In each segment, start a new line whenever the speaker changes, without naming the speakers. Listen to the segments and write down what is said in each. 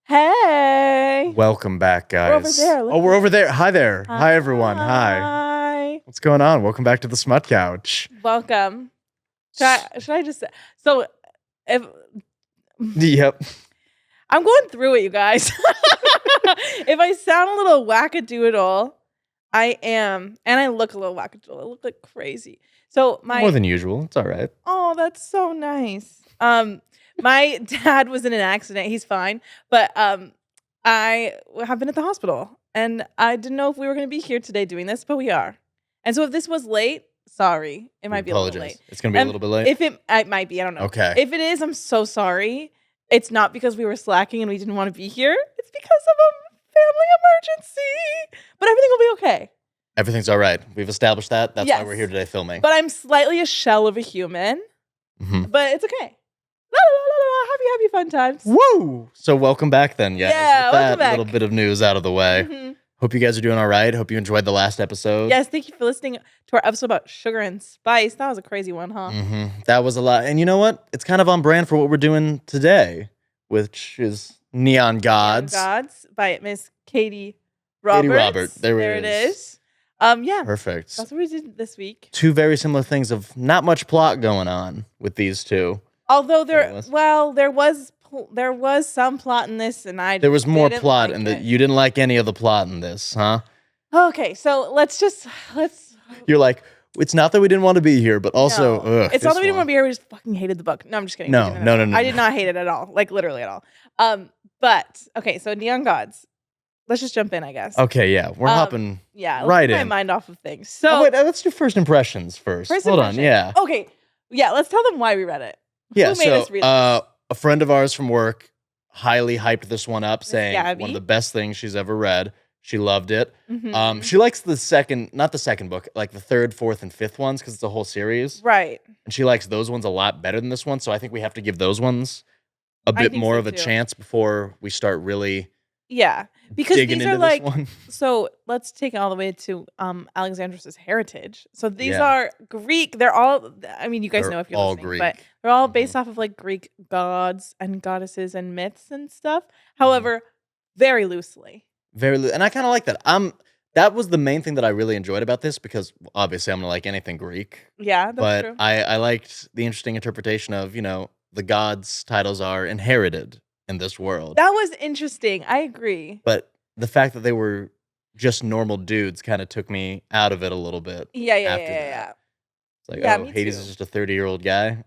Hey.
Welcome back, guys.
We're over there. Look
We're over there. Hi there.
Hi.
Hi, everyone. Hi.
Hi.
What's going on? Welcome back to the Smut Couch.
Welcome. Should I just say? So, if
Yep.
I'm going through it, you guys. If I sound a little wackadoodle, I am. And I look a little wackadoodle. I look like crazy. So,
More than usual. It's all right.
Oh, that's so nice. My dad was in an accident. He's fine. But I have been at the hospital. And I didn't know if we were going to be here today doing this, but we are. And so if this was late, sorry. It might be a little late.
It's going to be a little bit late?
If it might be. I don't know.
Okay.
If it is, I'm so sorry. It's not because we were slacking and we didn't want to be here. It's because of a family emergency. But everything will be okay.
Everything's all right. We've established that. That's
Yes.
why we're here today filming.
But I'm slightly a shell of a human.
Mm-hmm.
But it's okay. La, la, la, la, la. Happy fun times.
Woo! So welcome back then, guys.
Yeah,
With
welcome
that
back.
little bit of news out of the way.
Mm-hmm.
Hope you guys are doing all right. Hope you enjoyed the last episode.
Yes, thank you for listening to our episode about sugar and spice. That was a crazy one, huh?
Mm-hmm. That was a lot. And you know what? It's kind of on brand for what we're doing today, which is Neon Gods.
Neon Gods by Miss Katee Robert.
Katee Robert. There
it
it
is. Yeah.
Perfect.
That's what we did this week.
Two very similar things of not much plot going on with these two.
Although there was some plot in this, and
there was more
didn't
plot,
like
and
it.
you didn't like any of the plot in this, huh?
Okay, so let's.
You're like, it's not that we didn't want to be here, but also,
no. It's not that we didn't want to be here. We just fucking hated the book. No, I'm just kidding.
No.
I did not hate it at all. Like literally at all. But okay, so Neon Gods. Let's just jump in, I guess.
Okay, yeah, we're hopping.
Yeah,
right
let's
in.
my mind off of things. So
wait, let's do first impressions first. Hold on, yeah.
Okay, yeah, let's tell them why we read it.
Yeah,
Who made us read this?
A friend of ours from work highly hyped this one up, saying
Gabby.
one of the best things she's ever read. She loved it.
Mm-hmm.
She likes not the second book, like the third, fourth, and fifth ones because it's a whole series.
Right.
And she likes those ones a lot better than this one. So I think we have to give those ones a bit more of a chance before we start really
because
digging
these
into
are like,
this one.
So let's take it all the way to Alexandros' heritage. So these
Yeah.
are Greek. They're all, I mean, you guys know if you're
all
listening,
Greek.
but they're all based off of like Greek gods and goddesses and myths and stuff. However, very loosely.
And I kind of like that. That was the main thing that I really enjoyed about this because obviously I'm gonna like anything Greek.
Yeah, that's
but
true.
I liked the interesting interpretation of, the gods' titles are inherited in this world.
That was interesting. I agree.
But the fact that they were just normal dudes kind of took me out of it a little bit.
Yeah.
It's like,
Yeah, me
Hades
too.
is just a 30-year-old guy.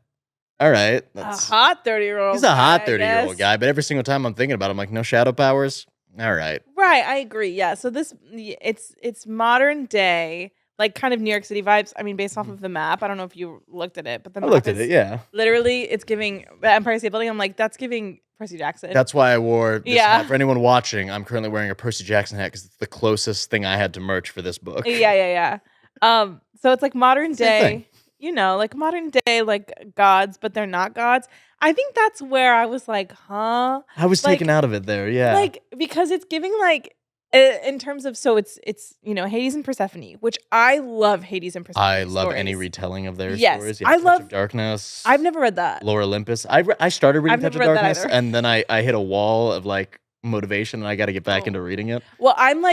All right.
A hot 30-year-old.
He's a hot
guy,
30-year-old guy, but every single time I'm thinking about it, I'm like, no shadow powers? All right.
Right, I agree. Yeah. So it's modern day, like kind of New York City vibes. I mean, based off of the map. I don't know if you looked at it, but the
I
map
looked at it, yeah.
Literally, it's giving Empire State Building. I'm like, that's giving Percy Jackson.
That's why I wore this hat. For
Yeah.
anyone watching, I'm currently wearing a Percy Jackson hat because it's the closest thing I had to merch for this book.
Yeah. So it's like modern
Same
day, like modern day, like gods, but they're not gods. I think that's where I was like, huh?
I was
Like-
taken out of it there, yeah.
Like, because it's giving like, in terms of, so it's Hades and Persephone, which I love Hades and Persephone.
I love any
stories.
retelling of their
Yes,
stories.
I
Touch
love-
of Darkness.
I've never read that.
Lore Olympus. I started reading
I've
Touch of
never read that
Darkness,
either.
and then I hit a wall of like motivation, and I got to get back into reading it.
Well, I'm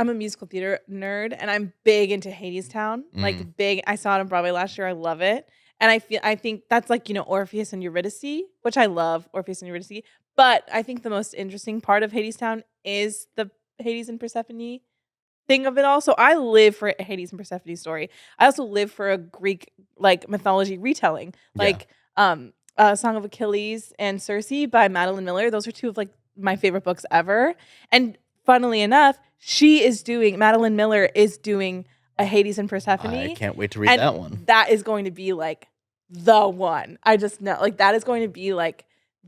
a musical theater nerd, and I'm big into Hades Town. Like big. I saw it on Broadway last year. I love it, and I think that's like Orpheus and Eurydice, which I love Orpheus and Eurydice. But I think the most interesting part of Hades Town is the Hades and Persephone thing of it all. So I live for a Hades and Persephone story. I also live for a Greek like mythology retelling, like Song of Achilles and Circe by Madeline Miller. Those are two of like my favorite books ever. And funnily enough, Madeline Miller is doing a Hades and Persephone.
I can't wait to read that one.
That is going to be like the one. I just know, like, that is going to be like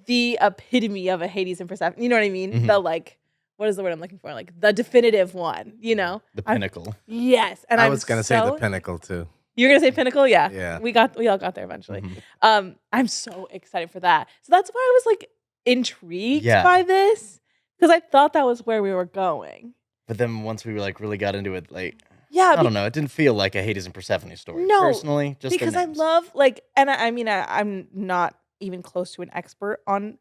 the epitome of a Hades and Persephone. You know what I mean?
Mhm.
The like, what is the word I'm looking for? Like the definitive one,
The pinnacle.
Yes. And
I was going to say the pinnacle too.
You're going to say pinnacle? Yeah.
Yeah.
We all got there eventually.
Mhm.
I'm so excited for that. So that's why I was like intrigued
Yeah.
by this, because I thought that was where we were going.
But then once we like really got into it, like
Yeah.
I don't know, it didn't feel like a Hades and Persephone story.
No,
Personally, just
because
their
I
names.
love like, and I mean, I'm not even close to an expert on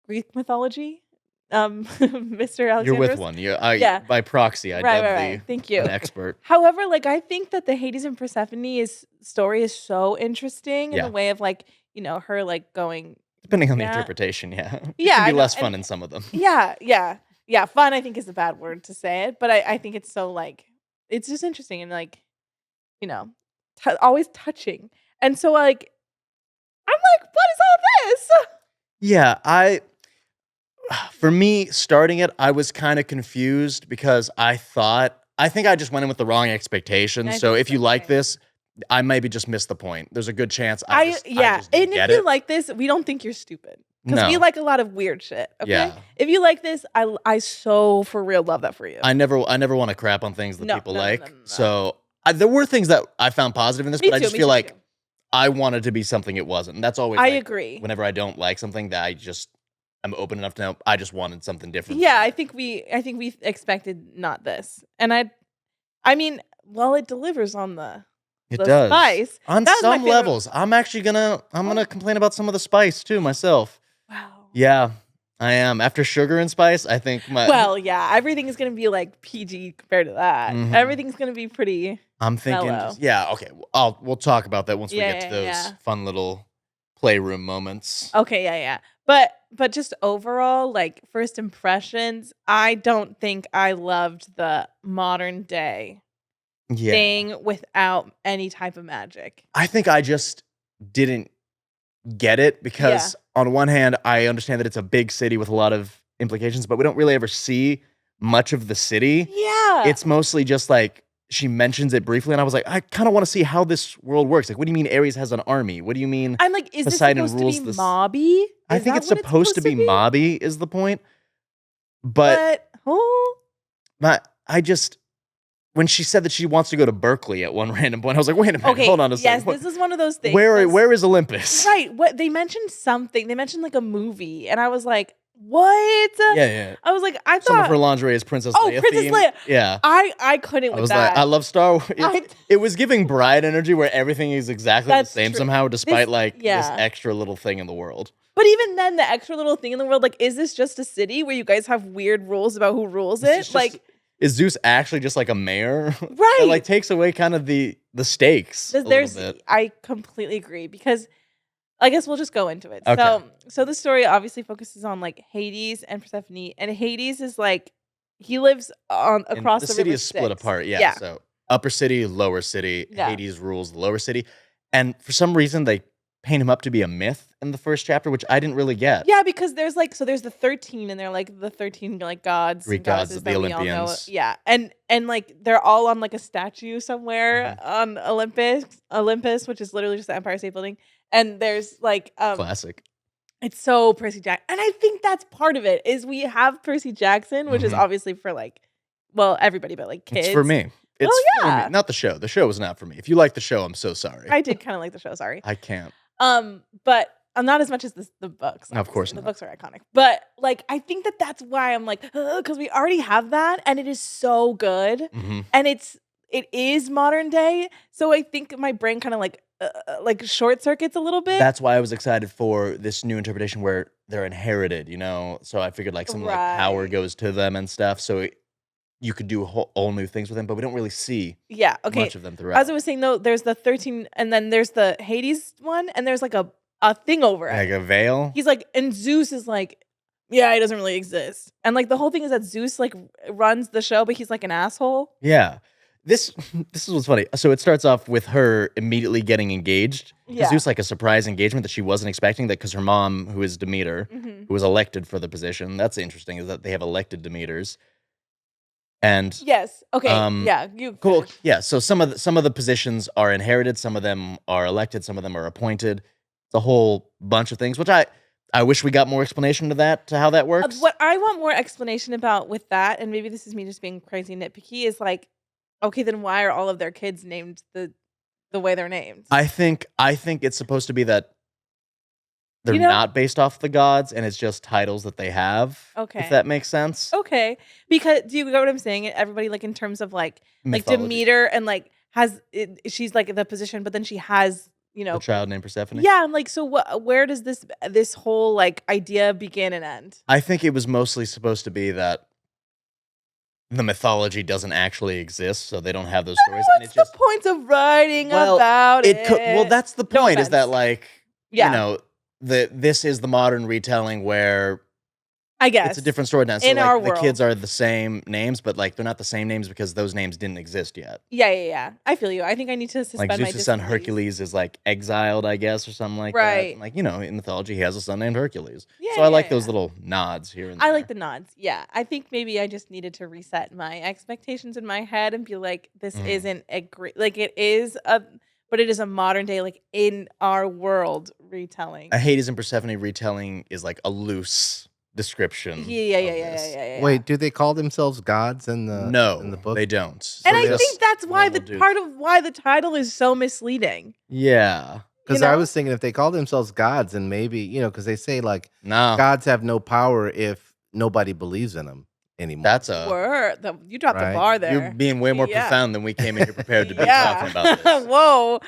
Greek mythology. Mr. Alexandros.
You're with one. Yeah. By proxy, I
right. Thank you.
An expert.
However, like I think that the Hades and Persephone story is so interesting in the way of like, her like going.
Depending on the interpretation, yeah. It
Yeah.
can be less fun in some of them.
Yeah. Fun, I think, is a bad word to say it, but I think it's so like, it's just interesting and like, always touching. And so like, I'm like, what is all this?
Yeah, for me, starting it, I was kind of confused because I think I just went in with the wrong expectations. So if you like this, I maybe just missed the point. There's a good chance I just didn't get it.
If you like this, we don't think you're stupid. Because we like a lot of weird shit. Okay.
Yeah.
If you like this, I so for real love that for you.
I never want to crap on things that people like. No. So there were things that I found positive in this, but I just feel like I wanted to be something it wasn't. And that's always
I agree.
Whenever I don't like something that I'm open enough to know I just wanted something different.
Yeah, I think we expected not this. And I mean, well, it delivers on the
does.
Spice.
On some levels. I'm actually gonna complain about some of the spice too myself.
Wow.
Yeah, I am. After sugar and spice, I think
well, yeah, everything is gonna be like PG compared to that. Mm-hmm. Everything's gonna be pretty.
I'm thinking, okay. We'll talk about that once we get to those fun little playroom moments.
Okay, yeah. But just overall, like first impressions, I don't think I loved the modern day thing without any type of magic.
I think I just didn't get it because on one hand, I understand that it's a big city with a lot of implications, but we don't really ever see much of the city.
Yeah.
It's mostly just like she mentions it briefly, and I was like, I kind of want to see how this world works. Like, what do you mean Ares has an army? What do you mean?
I'm like, is Poseidon this supposed to be mobby?
I think it's supposed to be mobby is the point. But I just, when she said that she wants to go to Berkeley at one random point, I was like, wait a minute, hold on a second.
Yes, this is one of those things.
Where is Olympus?
Right. What they mentioned something. They mentioned like a movie, and I was like, what?
Yeah.
I was like, I thought
some of her lingerie is Princess Leia.
Princess Leia.
Yeah.
I couldn't with that.
Like, I love Star Wars. It was giving Bride energy where everything is exactly the same somehow, despite this extra little thing in the world.
But even then, the extra little thing in the world, like, is this just a city where you guys have weird rules about who rules it? Like,
is Zeus actually just like a mayor?
Right.
It like takes away kind of the stakes a little bit.
I completely agree because I guess we'll just go into it.
Okay.
So the story obviously focuses on like Hades and Persephone, and Hades is like he lives across the
city
river
is split apart. Yeah. So upper city, lower city. Yeah. Hades rules the lower city, and for some reason they paint him up to be a myth in the first chapter, which I didn't really get.
Yeah, because there's the 13, and they're like the 13 like gods,
Greek gods, the Olympians.
Yeah, and like they're all on like a statue somewhere on Olympus, which is literally just the Empire State Building. And there's like
classic.
It's so Percy Jackson, and I think that's part of it. Is we have Percy Jackson, which is obviously for like, well, everybody, but like kids.
It's for me. It's for me, not the show. The show was not for me. If you like the show, I'm so sorry.
I did kind of like the show. Sorry,
I can't.
But I'm not as much as the books.
Of course not.
The books are iconic. But like, I think that's why I'm like, because we already have that, and it is so good, and it is modern day. So I think my brain kind of like short circuits a little bit.
That's why I was excited for this new interpretation where they're inherited, So I figured like some like power goes to them and stuff. So you could do all new things with them, but we don't really see much of them throughout.
As I was saying though, there's the 13, and then there's the Hades one, and there's like a thing over it.
Like a veil?
He's like, and Zeus is like, yeah, he doesn't really exist. And like the whole thing is that Zeus like runs the show, but he's like an asshole.
Yeah. This is what's funny. So it starts off with her immediately getting engaged. Yeah. Zeus like a surprise engagement that she wasn't expecting, that because her mom, who is Demeter, who was elected for the position. That's interesting, is that they have elected Demeters. And
yes, okay,
cool.
Finish.
Yeah, so some of the positions are inherited, some of them are elected, some of them are appointed. It's a whole bunch of things, which I wish we got more explanation to how that works.
What I want more explanation about with that, and maybe this is me just being crazy nitpicky, is like, okay, then why are all of their kids named the way they're named?
I think it's supposed to be that they're not based off the gods, and it's just titles that they have. Okay, if that makes sense.
Okay, because do you get what I'm saying? Everybody like in terms of like
mythology.
like Demeter and like she's like the position, but then she has
The child named Persephone?
Yeah, I'm like, so where does this whole like idea begin and end?
I think it was mostly supposed to be that the mythology doesn't actually exist, so they don't have those stories.
What's the point of writing about it?
Well, that's the point, is that,
offense.
like, you know, this is the modern retelling where
I guess
it's a different story now. So,
in
like,
our
the
world.
kids are the same names, but, like, they're not the same names because those names didn't exist yet.
Yeah. I feel you. I think I need to suspend
like,
my
Zeus' son
disbelief.
Hercules is, like, exiled, I guess, or something like that.
Right.
And, like, you know, in mythology, he has a son named Hercules.
Yeah,
so I like those little nods here and there.
I like the nods. Yeah. I think maybe I just needed to reset my expectations in my head and be like, this isn't like it is but it is a modern day, like in our world retelling.
A Hades and Persephone retelling is like a loose description.
Yeah.
Wait, do they call themselves gods in the book?
They don't.
And I think that's why part of why the title is so misleading.
Yeah.
Because I was thinking if they call themselves gods, and maybe, because they say like
no,
gods have no power if nobody believes in them anymore.
That's a
word. You dropped the bar there.
You're being way more profound than we came in here prepared to be talking about this.
Whoa.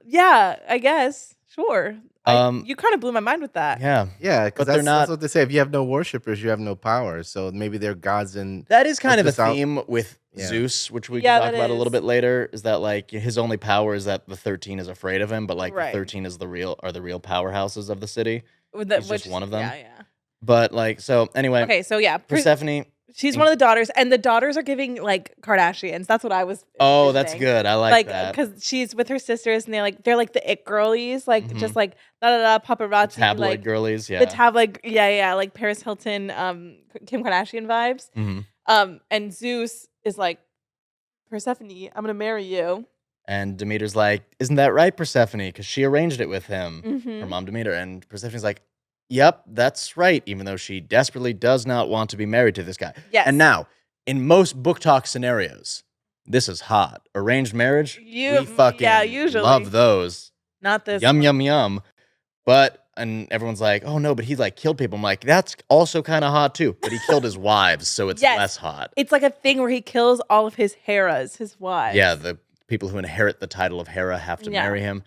Yeah, I guess. Sure. You kind of blew my mind with that.
Yeah, because that's what they say. If you have no worshipers, you have no power. So maybe they're gods. And
that is kind of a theme with Zeus, which we can talk about a little bit later. Is that like his only power is that the 13 is afraid of him, but like the 13 is the real powerhouses of the city. He's just one of them.
Yeah.
But like, so anyway.
Okay, so yeah,
Persephone.
She's one of the daughters, and the daughters are giving like Kardashians. That's what I was.
Oh, that's good. I like that
because she's with her sisters, and they're like the it girlies, like just like paparazzi,
tabloid
like,
girlies,
the tabloid, like Paris Hilton, Kim Kardashian vibes. And Zeus is like, Persephone, I'm gonna marry you.
And Demeter's like, isn't that right, Persephone? Because she arranged it with him, her mom Demeter, and Persephone's like, yep, that's right, even though she desperately does not want to be married to this guy.
Yes.
And now, in most BookTok scenarios, this is hot. Arranged marriage, we fucking
usually
love those.
Not this.
Yum. But, and everyone's like, oh no, but he like killed people. I'm like, that's also kind of hot too. But he killed his wives, so it's less hot.
It's like a thing where he kills all of his Heras, his wives.
Yeah, the people who inherit the title of Hera have to marry him.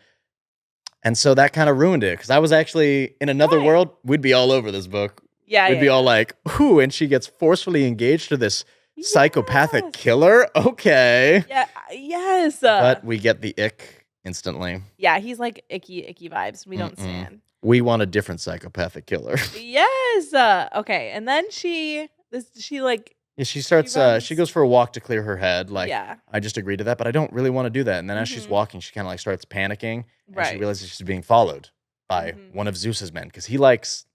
And so that kind of ruined it, because I was actually, in another world, we'd be all over this book.
Yeah,
we'd be all like, ooh, and she gets forcefully engaged to this psychopathic killer? Okay.
Yeah, yes.
But we get the ick instantly.
Yeah, he's like icky vibes. We don't stand.
We want a different psychopathic killer.
Yes. Okay, and then she like...
Yeah, she starts, she goes for a walk to clear her head. Like, I just agreed to that, but I don't really want to do that. And then as she's walking, she kind of like starts panicking. And she realizes she's being followed by one of Zeus's men, because he likes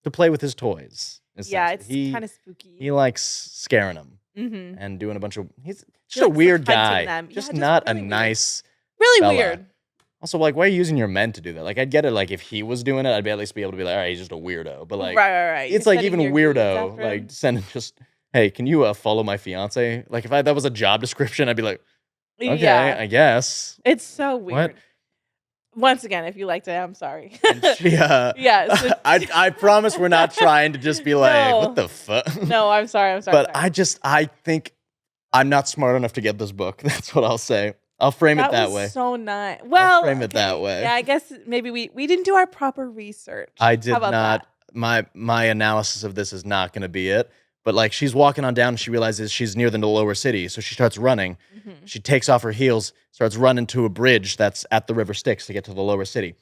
to play with his toys.
Yeah, it's kind of spooky.
He likes scaring them and doing a bunch of... He's just a
likes,
weird
like,
guy.
them.
Just
Yeah,
not
really
a
weird.
nice
Really
fella.
weird.
Also, like, why are you using your men to do that? Like, I'd get it, like, if he was doing it, I'd at least be able to be like, all right, he's just a weirdo. But, like,
right.
it's like even weirdo, like, sending just, hey, can you follow my fiance? Like, if that was a job description, I'd be like, okay, I guess.
It's so weird.
What?
Once again, if you liked it, I'm sorry.
And she, I promise we're not trying to just be like, what the fuck?
No, I'm sorry.
But I think I'm not smart enough to get this book. That's what I'll say. I'll frame it that way.
So nice. Well,
I'll frame it that way.
Yeah, I guess maybe we didn't do our proper research.
I did
How about
not.
that?
My analysis of this is not going to be it. But like, she's walking on down, and she realizes she's near the lower city, so she starts running. She takes off her heels, starts running to a bridge that's at the River Styx to get to the lower city.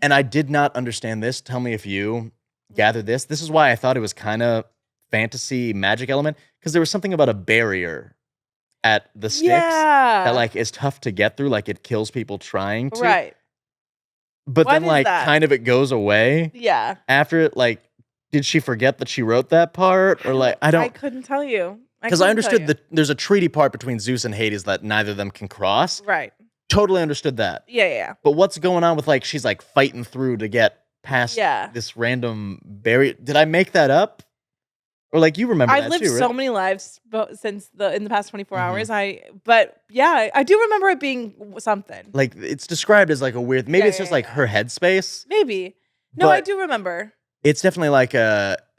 And I did not understand this. Tell me if you gathered this. This is why I thought it was kind of fantasy magic element, because there was something about a barrier at the Styx that like is tough to get through. Like, it kills people trying to.
Right.
But then like kind of it goes away.
Yeah.
After it, like, did she forget that she wrote that part? Or like, I
couldn't tell you.
Because I understood there's a treaty part between Zeus and Hades that neither of them can cross.
Right.
Totally understood that.
Yeah.
But what's going on with, like, she's like fighting through to get past this random barrier? Did I make that up? Or like, you remember
I've
that
lived
too, right?
so many lives since in the past 24 hours. But yeah, I do remember it being something.
Like, it's described as like a weird, maybe it's just like her headspace.
Maybe. No, I do remember.
It's definitely like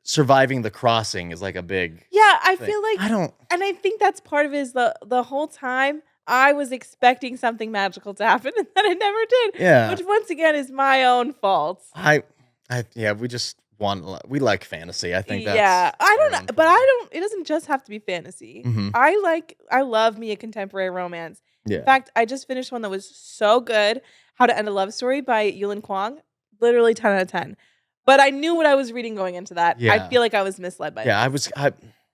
surviving the crossing is like a big
I
thing.
feel like and I think that's part of it is the whole time I was expecting something magical to happen, and then it never did.
Yeah.
Which once again is my own fault.
We like fantasy. I think that's
Yeah, I don't
our
know,
own
but
thing.
it doesn't just have to be fantasy.
Mhm.
I love me a contemporary romance.
Yeah.
In fact, I just finished one that was so good, How to End a Love Story by Yulin Kwong. Literally 10 out of 10. But I knew what I was reading going into that. I
Yeah.
feel like I was misled by
Yeah,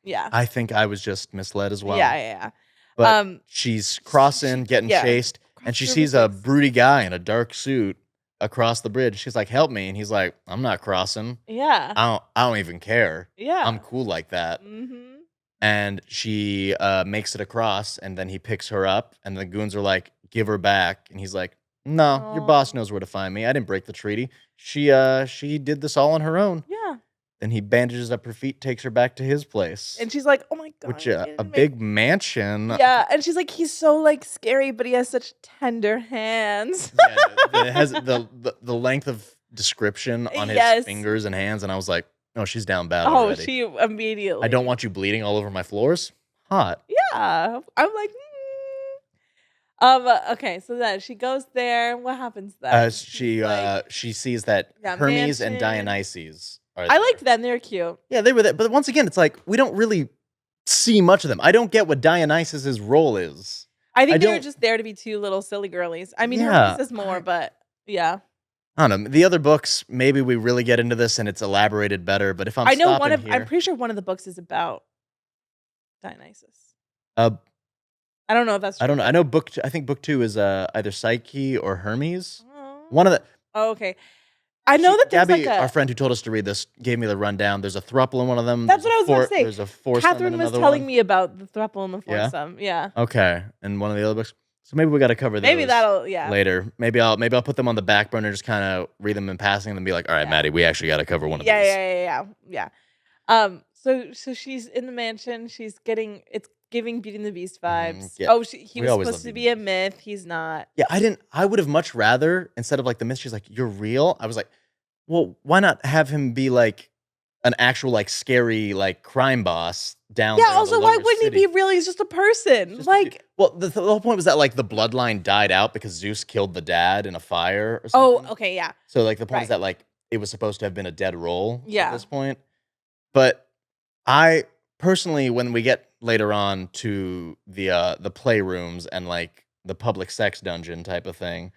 yeah.
I think I was just misled as well.
Yeah.
But she's crossing, getting chased, and she sees a broody guy in a dark suit across the bridge. She's like, "Help me!" And he's like, "I'm not crossing.
Yeah.
I don't even care.
Yeah.
I'm cool like that."
Mm-hmm.
And she makes it across, and then he picks her up, and the goons are like, "Give her back." And he's like, "No, your boss knows where to find me. I didn't break the treaty. She did this all on her own."
Yeah.
Then he bandages up her feet, takes her back to his place.
And she's like, "Oh my god."
Which a big mansion.
Yeah, and she's like, "He's so like scary, but he has such tender hands."
Yeah, it has the length of description on his fingers and hands, and I was like, "Oh, she's down bad already."
She immediately.
I don't want you bleeding all over my floors. Hot.
Yeah, I'm like. Okay, so then she goes there. What happens then?
She sees that Hermes and Dionysus are there.
I liked them. They're cute.
Yeah, they were there. But once again, it's like we don't really see much of them. I don't get what Dionysus's role is.
I think they were just there to be two little silly girlies. I mean, Hermes is more, but yeah.
I don't know. The other books, maybe we really get into this and it's elaborated better. But if I'm
I'm pretty sure one of the books is about Dionysus. I don't know if that's true.
I don't know. I know I think book 2 is either Psyche or Hermes.
Oh.
One of the.
Oh, okay. I know that there's
Gabby, our friend who told us to read this, gave me the rundown. There's a throuple in one of them.
That's what I was going to say.
There's a foursome.
Catherine was telling me about the throuple and the foursome. Yeah.
Okay. And one of the other books. So maybe we got to cover those.
Maybe that'll
later. Maybe I'll put them on the back burner, just kind of read them in passing, and then be like, all right, Maddie, we actually got to cover one of these.
Yeah. So she's in the mansion. She's getting giving Beauty and the Beast vibes.
Yeah.
He was supposed to be a myth. He's not.
Yeah, I would have much rather, instead of like the myth, she's like, you're real. I was like, well, why not have him be like an actual like scary like crime boss down there?
Yeah, also, why wouldn't he be real? He's just a person.
The whole point was that like the bloodline died out because Zeus killed the dad in a fire or something.
Oh, okay, yeah.
So like the point is that like it was supposed to have been a dead role
at
this point. But I personally, when we get later on to the playrooms and like the public sex dungeon type of thing,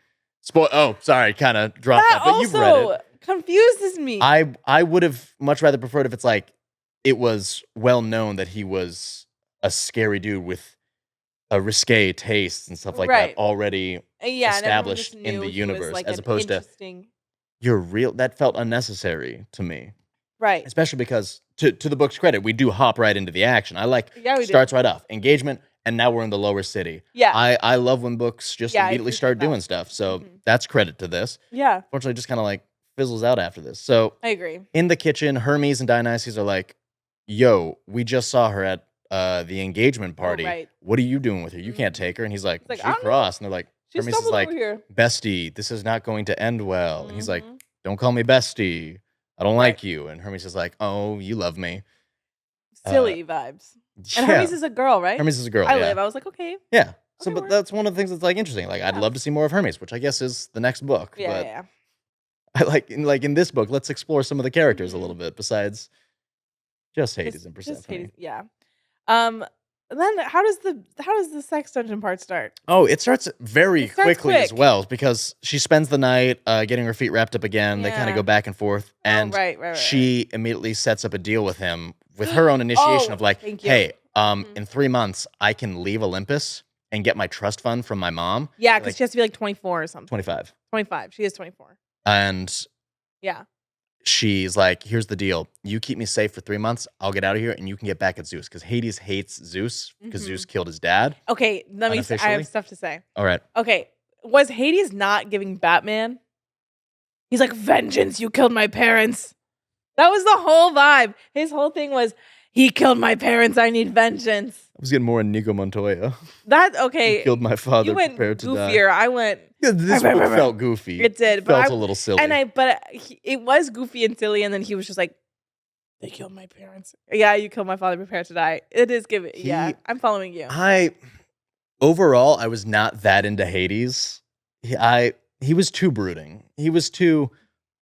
sorry, kind of dropped that, but you've read it.
Confuses me.
I would have much rather preferred if it's like it was well known that he was a scary dude with a risque tastes and stuff like that already established in the universe, like as opposed to you're real. That felt unnecessary to me,
right?
Especially because to the book's credit, we do hop right into the action. I like starts right off engagement, and now we're in the lower city. Yeah, I love when books just immediately start doing stuff. So that's credit to this. Yeah, fortunately, just kind of like fizzles out after this. So
I agree.
In the kitchen, Hermes and Dionysus are like, "Yo, we just saw her at the engagement party. What are you doing with her? You can't take her." And he's like, "She crossed." And they're like, Hermes is like, "Bestie, this is not going to end well." And he's like, "Don't call me bestie. I don't like you." And Hermes is like, "Oh, you love me."
Silly vibes. And Hermes is a girl, right?
Hermes is a girl.
I was like, okay.
Yeah. So, but that's one of the things that's like interesting. Like, I'd love to see more of Hermes, which I guess is the next book.
Yeah.
I like in this book, let's explore some of the characters a little bit besides just Hades and Persephone.
And then how does the sex dungeon part start?
Oh, it starts very quickly as well because she spends the night getting her feet wrapped up again. They kind of go back and forth, and she immediately sets up a deal with him with her own initiation of like, hey, in 3 months I can leave Olympus and get my trust fund from my mom.
Yeah, because she has to be like 24 or something.
25.
25. She is 24.
And she's like, here's the deal. You keep me safe for 3 months. I'll get out of here and you can get back at Zeus. Because Hades hates Zeus because Zeus killed his dad.
Okay, I have stuff to say.
All right.
Okay, was Hades not giving Batman? He's like, vengeance, you killed my parents. That was the whole vibe. His whole thing was, he killed my parents, I need vengeance.
I was getting more Inigo Montoya.
He
killed my father,
you went
prepared
goofier.
to die.
I went...
Yeah, this book felt goofy.
It did.
It felt a little silly.
It was goofy and silly, and then he was just like, they killed my parents. Yeah, you killed my father, prepare to die. It is giving. I'm following you.
overall, I was not that into Hades. He was too brooding. He was too.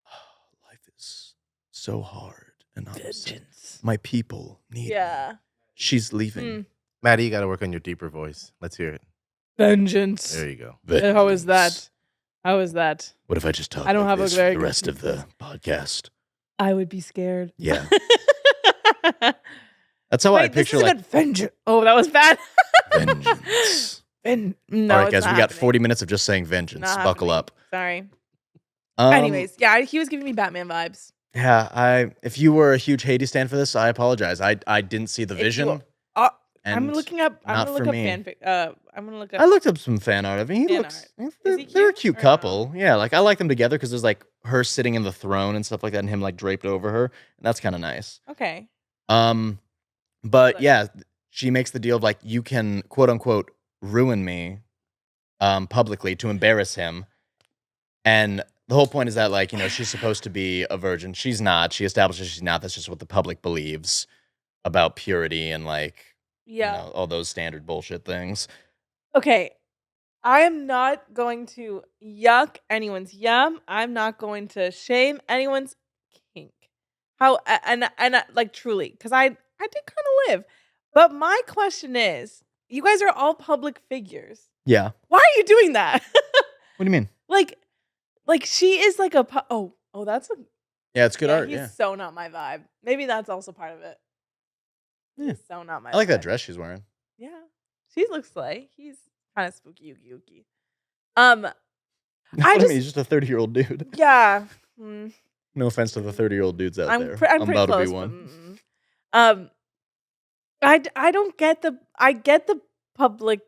Oh, life is so hard, and
Vengeance.
my people need.
Yeah.
Me. She's leaving.
Maddie, you got to work on your deeper voice. Let's hear it.
Vengeance.
There you go.
How is that? How is that?
What if I just talk
I don't
like
have a
this
very
for the
good
rest of the podcast?
I would be scared.
Yeah. That's how I picture
this is like vengeance. Oh, that was bad.
vengeance.
No,
All right, guys, we got
happening.
40 minutes of just saying vengeance.
Not
Buckle
happening.
up.
Sorry.
Um,
Anyways, yeah, he was giving me Batman vibes.
Yeah, if you were a huge Hades fan for this, I apologize. I didn't see the vision.
I'm looking up. I'm
not
gonna look
for
up
me.
fanfic. I'm gonna look up.
I looked up some fan art of him. He
Fan
looks.
art.
They're,
Is he
they're a
cute
cute
or
couple. Yeah, like I like them together because there's like her sitting in the throne and stuff like that, and him like draped over her. And that's kind of nice.
Okay.
But yeah, she makes the deal of like you can quote unquote ruin me, publicly to embarrass him, and the whole point is that like she's supposed to be a virgin. She's not. She establishes she's not. That's just what the public believes about purity and like.
Yeah.
All those standard bullshit things.
Okay. I am not going to yuck anyone's yum. I'm not going to shame anyone's kink. How and like truly, because I did kind of live. But my question is, you guys are all public figures.
Yeah.
Why are you doing that?
What do you mean?
Like she is like a oh that's a
yeah, it's good art.
He's
Yeah.
so not my vibe. Maybe that's also part of it.
Yeah.
He's so not my.
I like
vibe.
that dress she's wearing.
Yeah, she looks like he's kind of spooky, oogie.
I mean, he's just a 30-year-old dude.
Yeah.
No offense to the 30-year-old dudes out there.
I'm pretty
about
close,
to be one.
I don't get I get the public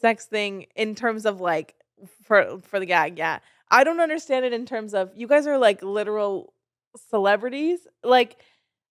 sex thing in terms of like for the gag. Yeah, I don't understand it in terms of you guys are like literal celebrities. Like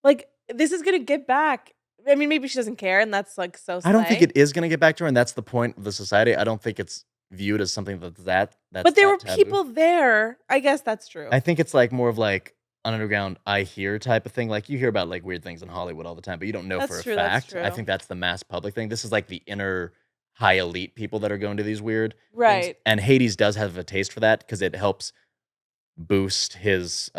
this is gonna get back. I mean, maybe she doesn't care, and that's like so.
I don't think it is going to get back to her, and that's the point of the society. I don't think it's viewed as something that's.
But there were
taboo.
people there. I guess that's true.
I think it's like more of like an underground I hear type of thing. Like you hear about like weird things in Hollywood all the time, but you don't know for a fact.
True.
I think that's the mass public thing. This is like the inner high elite people that are going to these weird
right.
things. And Hades does have a taste for that because it helps boost his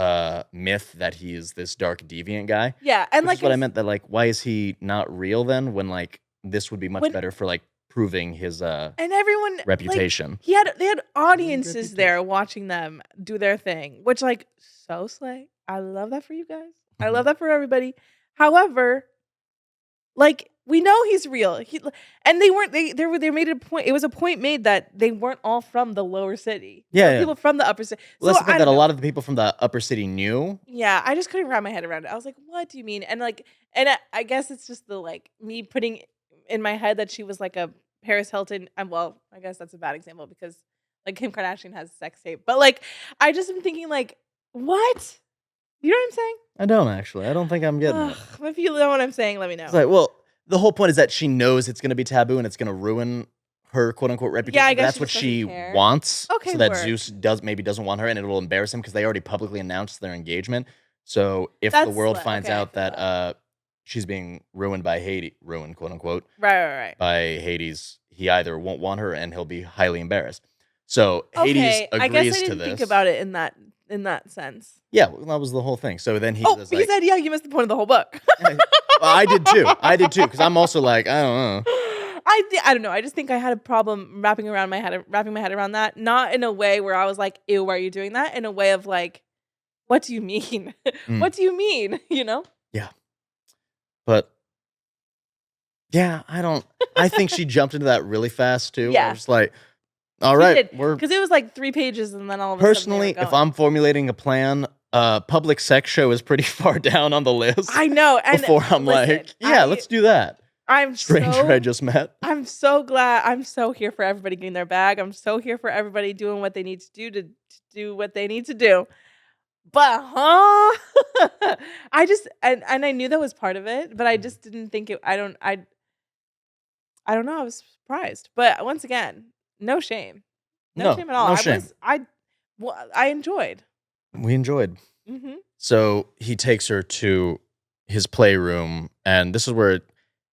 myth that he is this dark deviant guy.
Yeah, and
which is what I meant, that like why is he not real then when like this would be much better for like proving his
and everyone
reputation.
Like, they had audiences there watching them do their thing, which like so slay. I love that for you guys. I love that for everybody. However, like we know he's real. And they weren't. They made a point. It was a point made that they weren't all from the lower city.
Yeah,
people from the upper city.
Well, that's the thing that a lot of the people from the upper city knew.
Yeah, I just couldn't wrap my head around it. I was like, "What do you mean?" And like, I guess it's just the like me putting in my head that she was like a Paris Hilton. Well, I guess that's a bad example because like Kim Kardashian has a sex tape. But like, I just am thinking like, what? You know what I'm saying?
I don't actually. I don't think I'm getting it.
If you know what I'm saying, let me know.
It's like, well, the whole point is that she knows it's going to be taboo and it's going to ruin her quote unquote reputation.
Yeah, I guess
that's what she
care.
wants.
Okay,
so that
word.
Zeus doesn't want her, and it will embarrass him because they already publicly announced their engagement. So if the world finds out that she's being ruined by Hades, quote unquote,
right,
by Hades, he either won't want her and he'll be highly embarrassed. So Hades agrees
I guess I
to
didn't
this.
think about it in that sense.
Yeah, well, that was the whole thing. So then he was like,
he said, "Yeah, you missed the point of the whole book."
Well, I did too, because I'm also like, I don't know.
I don't know. I just think I had a problem wrapping my head around that. Not in a way where I was like, "Ew, why are you doing that?" In a way of like, "What do you mean? What do you mean?" You know?
Yeah. But yeah, I think she jumped into that really fast too.
Yeah.
I was just like, all right,
because it was like 3 pages and then all of a
personally,
sudden
if I'm formulating a plan, public sex show is pretty far down on the list.
I know. And
before I'm like, yeah, let's do that. Stranger I just met.
I'm so glad. I'm so here for everybody getting their bag. I'm so here for everybody doing what they need to do to do what they need to do. But I just and I knew that was part of it, but I just didn't think it. I don't know. I was surprised, but once again, no shame, no shame at all.
No shame.
I enjoyed.
We enjoyed.
Mm-hmm.
So he takes her to his playroom, and this is where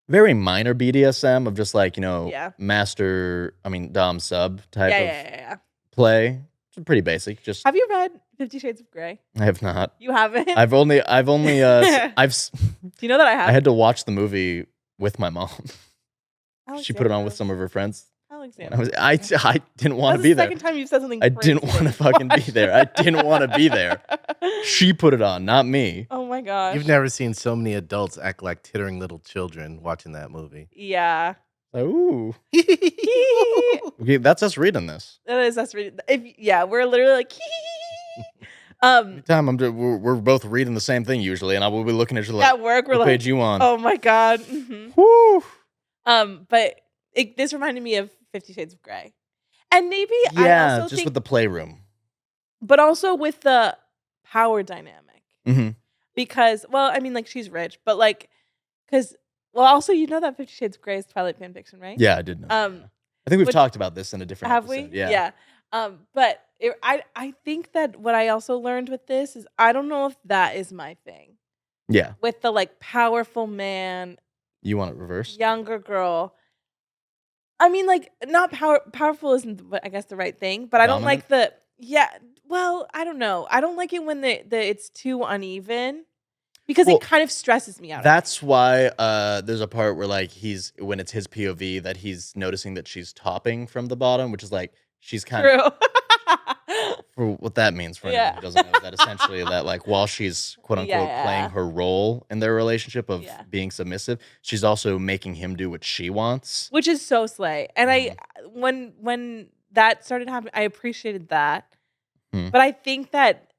very minor BDSM of just like,
Yeah.
Dom sub type of
Yeah.
play. It's pretty basic. Just
Have you read 50 Shades of Grey?
I have not.
You haven't?
I've only
Do you know that I have?
I had to watch the movie with my mom. She put it on with
Alexandros.
some of her friends.
Alexandros.
I didn't want to
That's
be
the
there.
second time you've said something
I
crazy.
didn't want to fucking be there. I didn't want to be there. She put it on, not me.
Oh my gosh.
You've never seen so many adults act like tittering little children watching that movie.
Yeah.
Like, ooh.
It
Okay, that's us reading this.
is us reading. We're literally like
Every time we're both reading the same thing usually, and I will be looking at you like,
at work we're
what
like,
page you on?
oh my god. Mhm.
Woo.
But this reminded me of 50 Shades of Grey. And maybe I
Yeah,
also
just
think,
with the playroom.
but also with the power dynamic.
Mm-hmm.
Because, well, I mean, like, she's rich, but like, because, well, also, you know that 50 Shades of Grey is Twilight fan fiction, right?
Yeah, I did know. I think we've talked about this in a different
Have
episode.
we?
Yeah.
But I think that what I also learned with this is I don't know if that is my thing.
Yeah.
With the like powerful man,
You want it reversed?
younger girl. I mean, like, not powerful isn't, I guess, the right thing, but I don't like well, I don't know. I don't like it when it's too uneven because it kind of stresses me out.
That's why there's a part where like when it's his POV that he's noticing that she's topping from the bottom, which is like she's kind of for what that means for anyone who doesn't know, that essentially that like while she's quote unquote playing her role in their relationship of being submissive, she's also making him do what she wants,
which is so slay. And when that started happening, I appreciated that. But I think that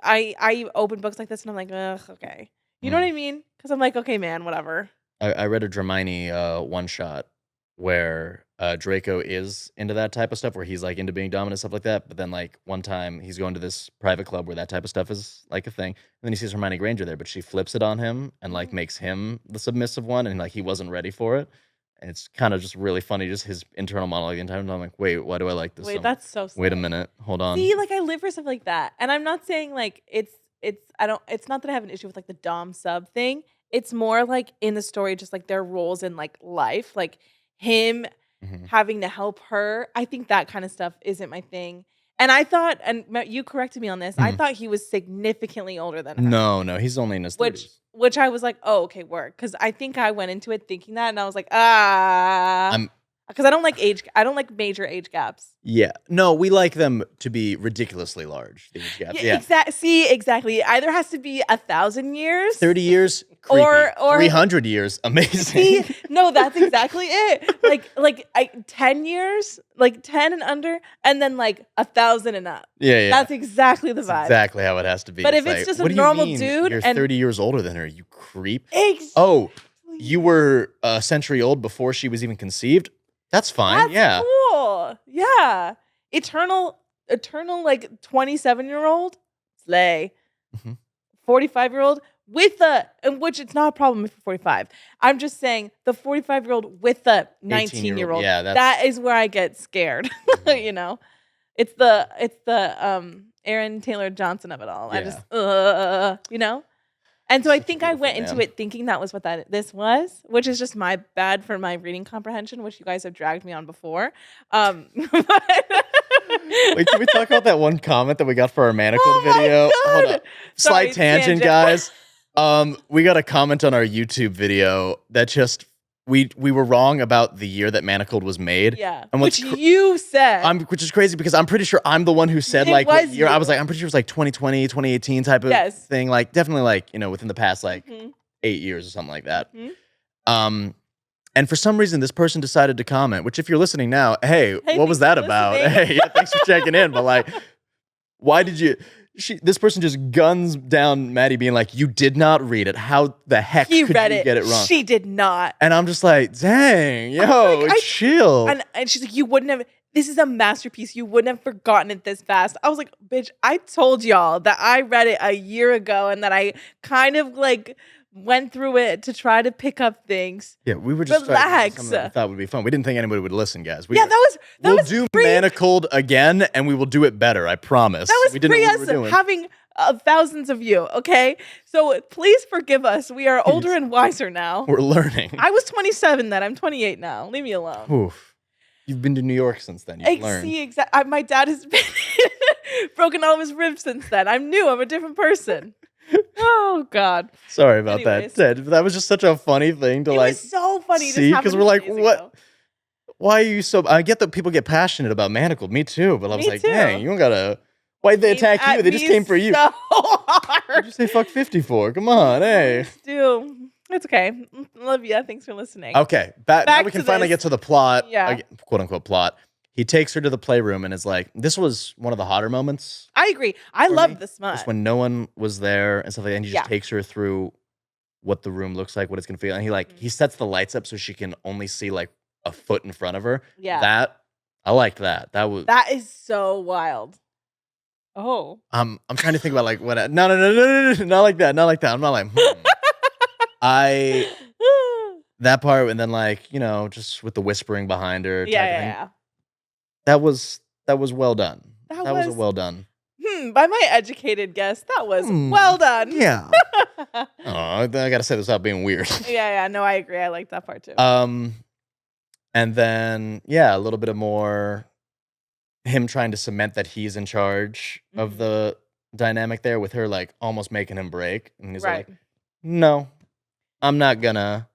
I open books like this and I'm like, ugh, okay, you know what I mean? Because I'm like, okay, man, whatever.
I read a Dramione one shot where Draco is into that type of stuff, where he's like into being dominant, stuff like that. But then like one time he's going to this private club where that type of stuff is like a thing. And then he sees Hermione Granger there, but she flips it on him and like makes him the submissive one. And like he wasn't ready for it. And it's kind of just really funny, just his internal monologue the entire time. I'm like, wait, why do I like this?
Wait, that's so sad.
Wait a minute. Hold on.
See, like I live for stuff like that. And I'm not saying like it's not that I have an issue with like the Dom sub thing. It's more like in the story, just like their roles in like life, like him having to help her. I think that kind of stuff isn't my thing. And I thought, and you corrected me on this, I thought he was significantly older than her.
No, he's only in his 30s.
Which I was like, oh, okay, work. Because I think I went into it thinking that, and I was like, because I don't like major age gaps.
Yeah. No, we like them to be ridiculously large, the age gaps. Yeah.
Exactly. It either has to be 1,000 years.
30 years, creepy.
Or
300 years, amazing.
See, no, that's exactly it. Like 10 years, like 10 and under, and then like 1,000 and up.
Yeah.
That's exactly the vibe.
Exactly how it has to be.
But if it's just a normal dude,
you're
and
30 years older than her, you creep.
Exactly.
Oh, you were a century old before she was even conceived? That's fine.
That's cool. Yeah. Eternal like 27-year-old slay. 45-year-old with which it's not a problem if you're 45. I'm just saying the 45-year-old with the 19-year-old.
Yeah,
that is where I get scared. You know, it's the Aaron Taylor Johnson of it all.
Yeah.
I just you know. And so I think I went into it thinking that was what this was, which is just my bad for my reading comprehension, which you guys have dragged me on before.
Wait, can we talk about that one comment that we got for our Manacled video? Hold on.
Sorry,
Slight tangent, guys. We got a comment on our YouTube video that just we were wrong about the year that Manacled was made.
Yeah,
and
which you said.
Which is crazy because I'm pretty sure I'm the one who said like what year. I was like, I'm pretty sure it was like 2020, 2018 type of thing. Like definitely like, within the past like 8 years or something like that. And for some reason, this person decided to comment, which if you're listening now, hey what was that about? Hey, thanks for checking in. But like, why did you... This person just guns down Maddie being like, you did not read it. How the heck could you get it wrong?
She did not.
And I'm just like, dang, yo, chill.
And she's like, you wouldn't have, this is a masterpiece. You wouldn't have forgotten it this fast. I was like, bitch, I told y'all that I read it a year ago and that I kind of like went through it to try to pick up things.
Yeah, we were just
relax.
Something that we thought would be fun. We didn't think anybody would listen, guys.
We'll
do Manacled again, and we will do it better. I promise.
That was pre us having thousands of you, okay? So please forgive us. We are older and wiser now.
We're learning.
I was 27 then. I'm 28 now. Leave me alone.
Oof. You've been to New York since then. You've learned.
See, my dad has been broken all of his ribs since then. I'm new. I'm a different person. Oh, God.
Sorry about
Anyways.
that, Ted. That was just such a funny thing to
It was so funny.
see, because we're like, what? Why are you so? I get that people get passionate about Manacled. Me too. But I was
Me
like,
too.
dang, you don't gotta. Why'd they attack you? They just came for you.
So
What'd
hard.
you say fuck 54? Come on, hey.
Dude, it's okay. Love you. Thanks for listening.
Okay, now
Back
we can
to
finally
this.
get to the plot.
Yeah.
Quote unquote plot. He takes her to the playroom and is like, this was one of the hotter moments.
I agree. I
For
love
me,
the smut.
Just when no one was there and stuff like that. And he just
Yeah.
takes her through what the room looks like, what it's gonna feel. And he sets the lights up so she can only see like a foot in front of her.
Yeah.
I liked that.
That is so wild. Oh.
I'm trying to think about like what no, not like that. Not like that. I'm not like that part, and then like, just with the whispering behind her. type of thing.
Yeah.
That was well done.
That
That was
was-
well done.
By my educated guess, that was well done.
Yeah. Oh, I gotta say this without being weird.
Yeah. No, I agree. I like that part too.
And then a little bit of more him trying to cement that he's in charge of the dynamic there, with her like almost making him break, and he's
Right.
like, "No, I'm not gonna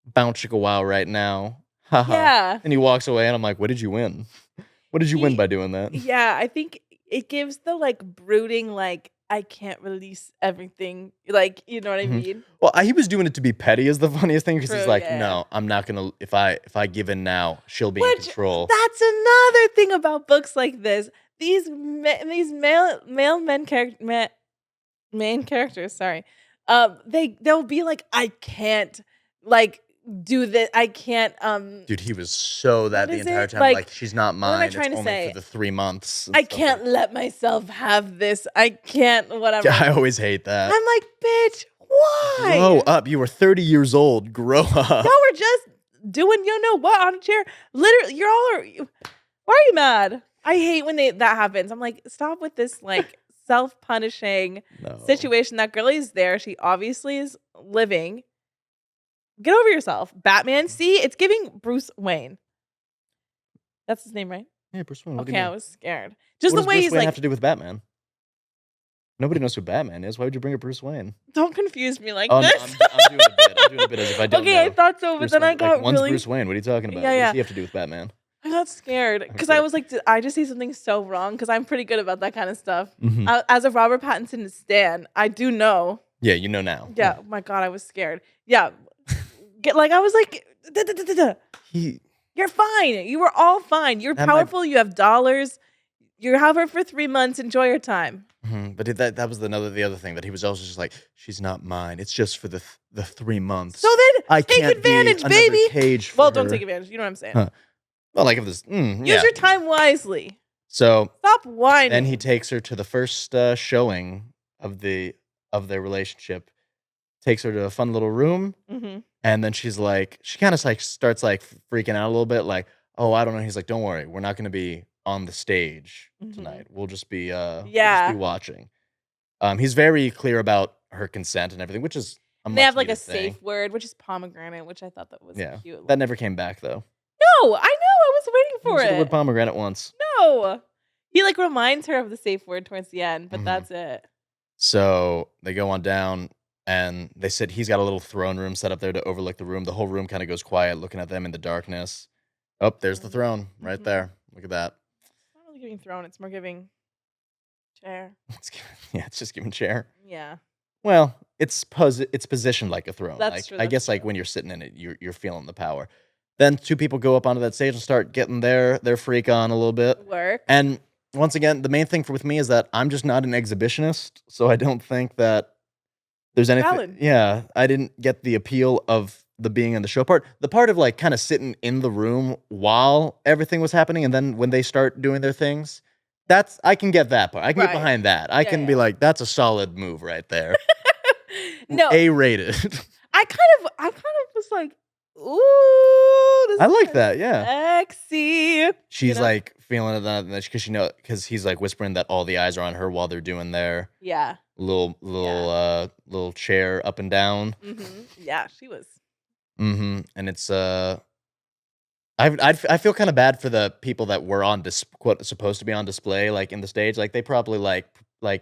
bounce chicka wow right now." Haha.
Yeah.
And he walks away, and I'm like, "What did you win? What did you win by doing that?"
Yeah, I think it gives the like brooding, like, I can't release everything. Like, you know what I mean?
Well, he was doing it to be petty is the funniest thing, because he's
True,
like,
yeah.
"No, I'm not gonna. If I give in now, she'll be in control."
That's another thing about books like this. These male main characters, sorry. They'll be like, I can't like do this. I can't
Dude, he was so that
What
the
is
entire
it?
time.
Like,
Like, she's not
what am I
mine. It's
trying to
only
say?
for the 3 months. and
I
stuff
can't
like-
let myself have this. I can't whatever.
Yeah, I always hate that.
I'm like, bitch, why?
Grow up. You were 30 years old. Grow up.
Y'all were just doing you know what on a chair. Literally, why are you mad? I hate when that happens. I'm like, stop with this like self-punishing
No.
situation. That girl is there. She obviously is living. Get over yourself. Batman, see, it's giving Bruce Wayne. That's his name, right?
Yeah, Bruce Wayne. What do
Okay,
you
I
mean?
was scared. Just
What
the
does
way
Bruce
he's
Wayne
like,
have to do with Batman? Nobody knows who Batman is. Why would you bring up Bruce Wayne?
don't confuse me like
Oh, no,
this.
I'm doing a bit. I'm doing a bit as if I don't
Okay,
know.
I thought so, but
Bruce
then
Wayne.
I got
like, one's
really
Bruce Wayne. What are you talking about?
Yeah,
What
yeah.
does he have to do with Batman?
I got scared because
Okay.
I was like, did I just say something so wrong? Because I'm pretty good about that kind of stuff.
Mhm.
As a Robert Pattinson stan, I do know.
Yeah, you know now.
Yeah, oh my God, I was scared. Yeah, I was like, you're fine. You were all fine. You're
That might-
powerful. You have dollars. You have her for 3 months. Enjoy your time.
But that was the other thing, that he was also just like, she's not mine. It's just for the 3 months.
So then
I
take
can't
advantage,
be another
baby.
Cage for
Well, don't
her.
take advantage. You know what I'm saying?
Huh. Well, like if this,
Use
yeah.
your time wisely.
So
Stop whining.
then he takes her to the first showing of their relationship. Takes her to a fun little room, and then she kind of like starts like freaking out a little bit, like, oh, I don't know. He's like, don't worry, we're not going to be on the stage tonight. We'll just be watching. He's very clear about her consent and everything, which is
They have like a
much-needed thing.
safe word, which is pomegranate, which I thought that was cute.
That never came back though.
No, I know. I was waiting
He
for
said the
it.
word pomegranate once.
No. He like reminds her of the safe word towards the end, but
Mhm.
that's it.
So they go on down, and they said he's got a little throne room set up there to overlook the room. The whole room kind of goes quiet, looking at them in the darkness. Oh, there's the throne right there. Look at that.
It's not really giving throne, it's more giving chair.
It's just giving chair.
Yeah.
Well, it's positioned like a throne.
That's
like,
true,
I
that's
guess like
true.
when you're sitting in it, you're feeling the power. Then 2 people go up onto that stage and start getting their freak on a little bit.
Work.
And once again, the main thing with me is that I'm just not an exhibitionist, so I don't think that there's anything.
Valid.
Yeah, I didn't get the appeal of the being in the show part. The part of like kind of sitting in the room while everything was happening, and then when they start doing their things, I can get that part. I can get
Right.
behind that. I can be like, that's a solid move right there.
No.
A-rated.
I kind of was like, ooh, this
I
is
like that. Yeah,
sexy.
she's like feeling it that because he's like whispering that all the eyes are on her while they're doing their little chair up and down.
Yeah, she was.
And it's I feel kind of bad for the people that were on supposed to be on display, like in the stage. Like they probably like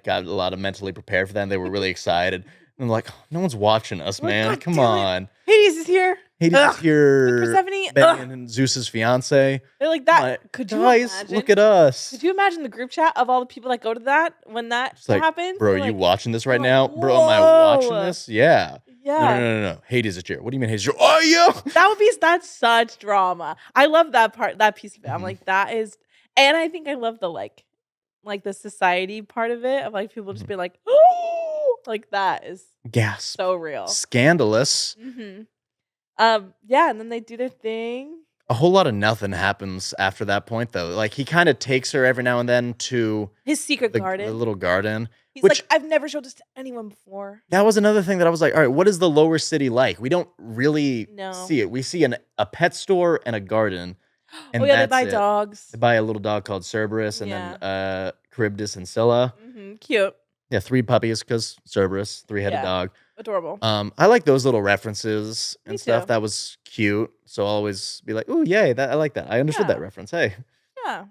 got a lot of mentally prepared for that. And they were really excited. And like, oh, no one's watching us, man. Come on.
Hades is here.
Hades is here.
Persephone.
Ben and Zeus's fiance.
They're like that. Could you imagine?
Look at us.
Could you imagine the group chat of all the people that go to that when that happens?
Bro, you watching this right now? Bro, am I watching this? Yeah.
Yeah.
No. Hades is here. What do you mean Hades is here? Oh, yeah.
That's such drama. I love that piece of it. I'm like, that is, and I think I love the like the society part of it of like people just be like, oh, like that is so real.
Scandalous.
Yeah, and then they do their thing.
A whole lot of nothing happens after that point, though. Like, he kind of takes her every now and then to
his secret garden.
The little garden.
He's like, I've never showed this to anyone before.
That was another thing that I was like, all right, what is the lower city like? We don't really see it. We see a pet store and a garden. And
they buy dogs.
They buy a little dog called Cerberus and then Charybdis and Scylla.
Cute.
Yeah, 3 puppies because Cerberus, 3-headed dog.
Adorable.
I like those little references and stuff.
Too.
That was cute. So I'll always be like, oh, yay, I like that. I understood that reference. Hey.
Yeah.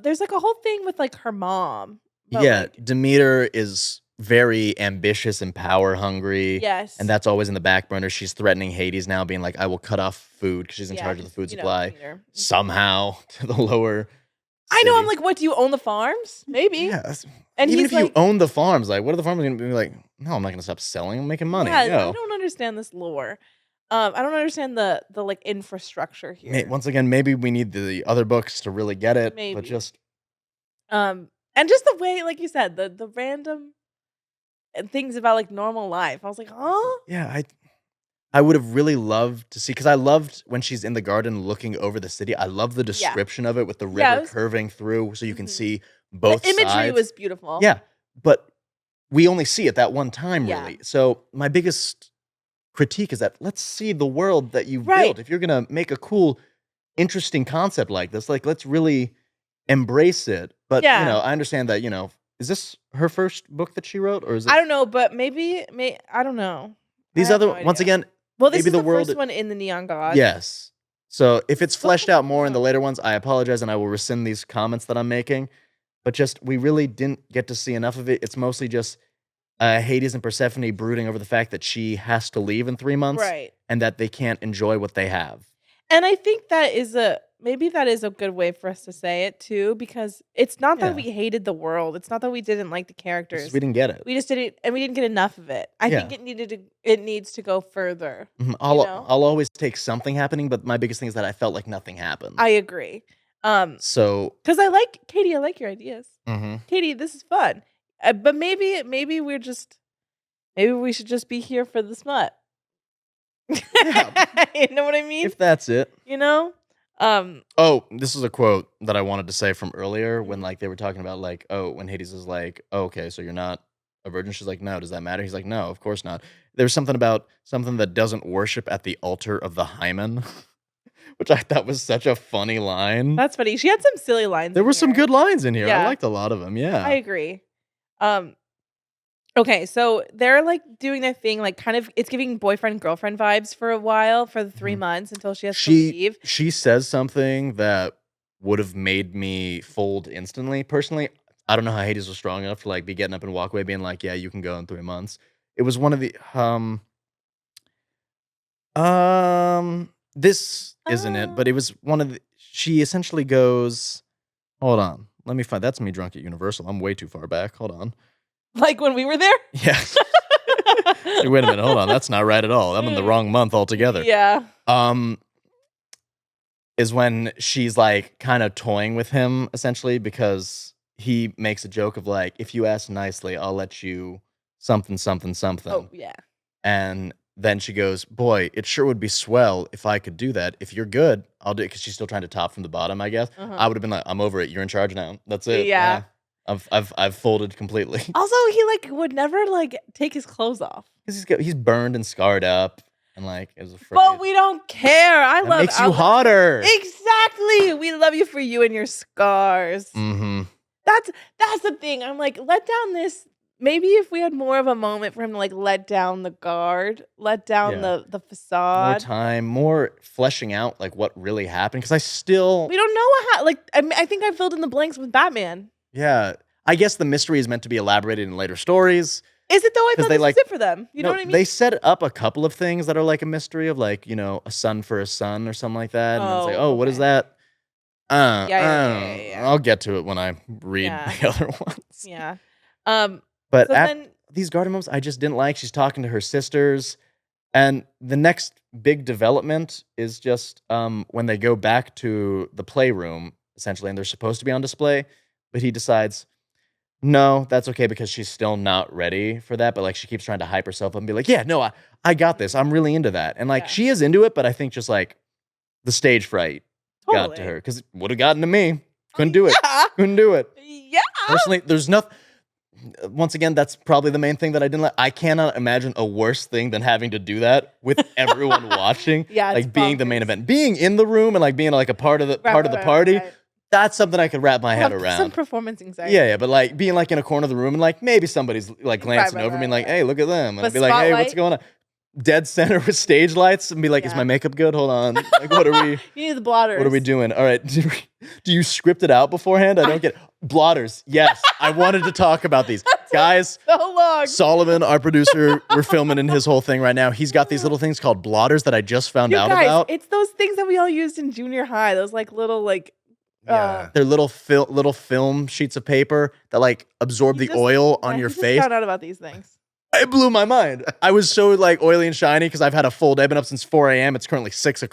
There's like a whole thing with like her mom.
Yeah, Demeter is very ambitious and power hungry.
Yes.
And that's always in the back burner. She's threatening Hades now, being like, I will cut off food because she's in charge of the food supply somehow to the lower
I know. I'm like, what, do you own the farms? Maybe.
Yeah. And even if you own the farms, like, what are the farmers going to be like? No, I'm not going to stop selling. I'm making money.
Yeah, I don't understand this lore. I don't understand the like infrastructure here.
Once again, maybe we need the other books to really get it.
Maybe.
But just
and just the way, like you said, the random things about like normal life. I was like, huh?
Yeah, I would have really loved to see, because I loved when she's in the garden looking over the city. I love the description of it with the river curving through, so you can see both sides.
The imagery was beautiful.
Yeah, but we only see it that one time, really. So my biggest critique is that let's see the world that you've built. If you're gonna make a cool, interesting concept like this, like, let's really embrace it. But I understand that, is this her first book that she wrote, or is it?
I don't know, but maybe I don't know.
These other once again.
Well, this
maybe
is the first one in the Neon Gods.
Yes. So if it's fleshed out more in the later ones, I apologize and I will rescind these comments that I'm making. But just, we really didn't get to see enough of it. It's mostly just Hades and Persephone brooding over the fact that she has to leave in 3 months.
Right.
And that they can't enjoy what they have.
And I think that is maybe that is a good way for us to say it too, because it's not that we hated the world. It's not that we didn't like the characters.
We didn't get it.
We just didn't, and we didn't get enough of it. I think it needs to go further.
I'll always take something happening, but my biggest thing is that I felt like nothing happened.
I agree.
So
because I like Katee, I like your ideas. Katee, this is fun. But maybe we should just be here for the smut.
Yeah.
You know what I mean?
If that's it.
Oh,
this is a quote that I wanted to say from earlier when like they were talking about like, when Hades is like, oh, okay, so you're not a virgin. She's like, no, does that matter? He's like, no, of course not. There's something about something that doesn't worship at the altar of the hymen, which I thought was such a funny line.
That's funny. She had some silly lines.
There were some good lines in here. I liked a lot of them. Yeah,
I agree. Okay, so they're like doing their thing, like kind of, it's giving boyfriend girlfriend vibes for a while, for the 3 months until she has to leave.
She says something that would have made me fold instantly. Personally, I don't know how Hades was strong enough to like be getting up and walk away, being like, "Yeah, you can go in 3 months." It was one of the this isn't it, but it was one of the. She essentially goes, "Hold on, let me find." That's me drunk at Universal. I'm way too far back. Hold on.
Like when we were there?
Yeah. Hey, wait a minute. Hold on. That's not right at all. I'm in the wrong month altogether.
Yeah.
Is when she's like kind of toying with him essentially, because he makes a joke of like, if you ask nicely, I'll let you something.
Oh, yeah.
And then she goes, boy, it sure would be swell if I could do that. If you're good, I'll do it. Because she's still trying to top from the bottom, I guess. I would have been like, I'm over it. You're in charge now. That's it.
Yeah.
I've folded completely.
Also, he like would never like take his clothes off
Because he's burned and scarred up. and like is afraid.
But we don't care.
That makes you hotter.
Exactly. We love you for you and your scars.
Mm-hmm.
That's the thing. I'm like, let down this. Maybe if we had more of a moment for him to like let down the guard, let down the facade.
More time, more fleshing out like what really happened. Because we
don't know what happened. I think I filled in the blanks with Batman.
Yeah. I guess the mystery is meant to be elaborated in later stories.
Is it though? I thought this was it for them. You know what I mean?
They set up a couple of things that are like a mystery of like, a son for a son or something like that. And it's like, what is that? I'll get to it when I read the other ones.
Yeah.
But these garden moments, I just didn't like. She's talking to her sisters. And the next big development is just when they go back to the playroom, essentially, and they're supposed to be on display. But he decides, no, that's okay because she's still not ready for that. But like she keeps trying to hype herself up and be like, yeah, no, I got this. I'm really into that. And like she is into it, but I think just like the stage fright got to her because it would have gotten to me. Couldn't do it. Couldn't do it.
Yeah.
Personally, there's nothing. Once again, that's probably the main thing that I didn't like. I cannot imagine a worse thing than having to do that with everyone watching. Like being the main event, being in the room and like being like a part of the party. Right. That's something I could wrap my head around.
Some performance anxiety.
Yeah, but like being like in a corner of the room and like maybe somebody's like glancing over me and like, hey, look at them, and I'd be like, hey, what's going on? Dead center with stage lights and be like, is my makeup good? Hold on. Like, what are we?
You need the blotters.
What are we doing? All right. Do you script it out beforehand? I don't get it. Blotters. Yes. I wanted to talk about these. Guys,
so long.
Solomon, our producer, we're filming in his whole thing right now. He's got these little things called blotters that I just found out about.
It's those things that we all used in junior high. Those like little like
they're little film sheets of paper that like absorb the oil on your face.
I found out about these things.
It blew my mind. I was so like oily and shiny because I've had a full day. I've been up since 4 a.m. It's currently 6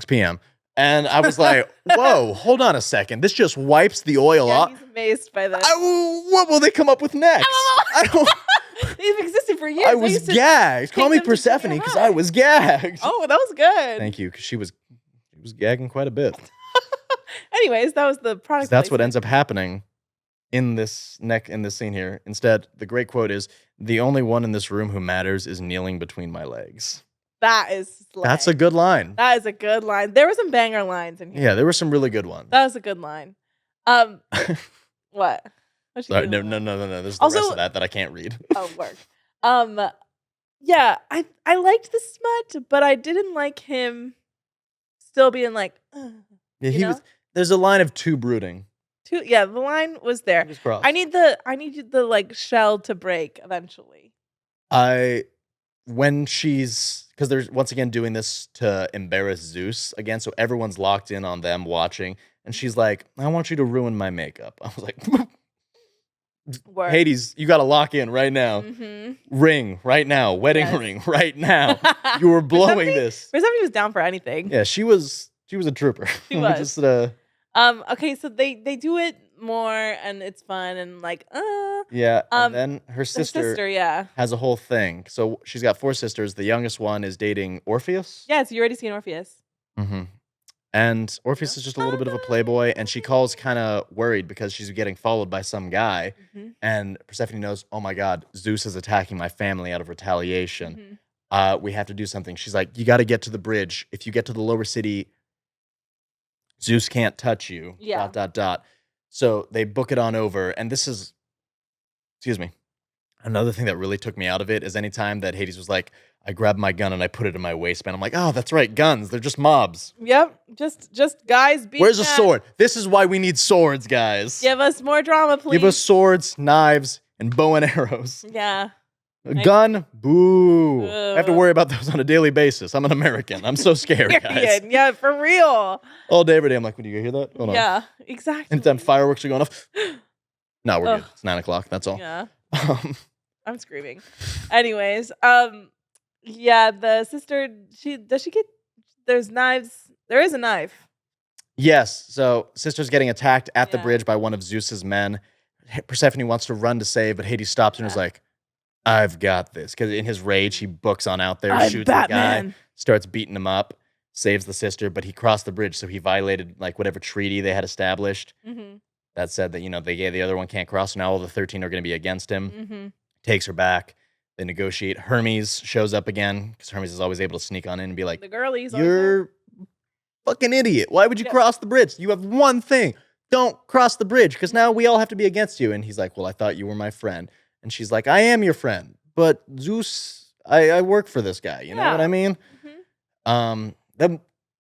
p.m. And I was like, whoa, hold on a second. This just wipes the oil off.
He's amazed by this.
What will they come up with next?
They've existed for years.
I was gagged. Call me Persephone because I was gagged.
Oh, that was good.
Thank you, because she was gagging quite a bit.
Anyways, that was the product.
That's what ends up happening in this scene here. Instead, the great quote is, "The only one in this room who matters is kneeling between my legs." That's a good line.
That is a good line. There were some banger lines in here.
Yeah, there were some really good ones.
That was a good line. What?
Sorry, no. There's the rest of that I can't read.
Oh, work. Yeah, I liked the smut, but I didn't like him still being like.
Yeah, there's a line of too brooding.
The line was there. I need the like shell to break eventually.
When she's, because they're once again doing this to embarrass Zeus again, so everyone's locked in on them watching, and she's like, I want you to ruin my makeup. I was like, Hades, you got to lock in right now. Mm-hmm. Ring right now. Wedding ring right now. You were blowing this.
Persephone was down for anything.
Yeah, she was a trooper.
She was. Okay, so they do it more and it's fun and like
yeah, and then her sister has a whole thing. So she's got 4 sisters. The youngest one is dating Orpheus.
Yeah, so you already seen Orpheus.
Mm-hmm. And Orpheus is just a little bit of a playboy, and she calls kind of worried because she's getting followed by some guy. Mm-hmm. And Persephone knows, oh my God, Zeus is attacking my family out of retaliation. Mm-hmm. We have to do something. She's like, you got to get to the bridge. If you get to the lower city, Zeus can't touch you. Yeah. ... So they book it on over, and this is, another thing that really took me out of it is anytime that Hades was like, I grabbed my gun and I put it in my waistband. I'm like, oh, that's right, guns. They're just mobs.
Yep, just guys being
Where's a sword? This is why we need swords, guys.
Give us more drama, please.
Give us swords, knives, and bow and arrows.
Yeah.
A gun? Boo. I have to worry about those on a daily basis. I'm an American. I'm so scared, guys.
Yeah, for real.
All day, every day. I'm like, do you hear that? Hold on.
Yeah, exactly.
And then fireworks are going off. No, we're good. It's 9 o'clock. That's all.
Yeah. I'm screaming. Anyways, yeah, the sister, there's knives. There is a knife.
Yes. So sister's getting attacked at the bridge by one of Zeus's men. Persephone wants to run to save, but Hades stops and is like, I've got this. Because in his rage, he books on out there, shoots the guy, starts beating him up, saves the sister, but he crossed the bridge, so he violated like whatever treaty they had established. Mm-hmm. That said that, the other one can't cross, so now all the 13 are going to be against him. Mm-hmm. Takes her back. They negotiate. Hermes shows up again because Hermes is always able to sneak on in and be like,
The girlies.
"You're fucking idiot. Why would you cross the bridge? You have one thing. Don't cross the bridge because now we all have to be against you." And he's like, "Well, I thought you were my friend." And she's like, "I am your friend, but Zeus, I work for this guy. You know what I mean?"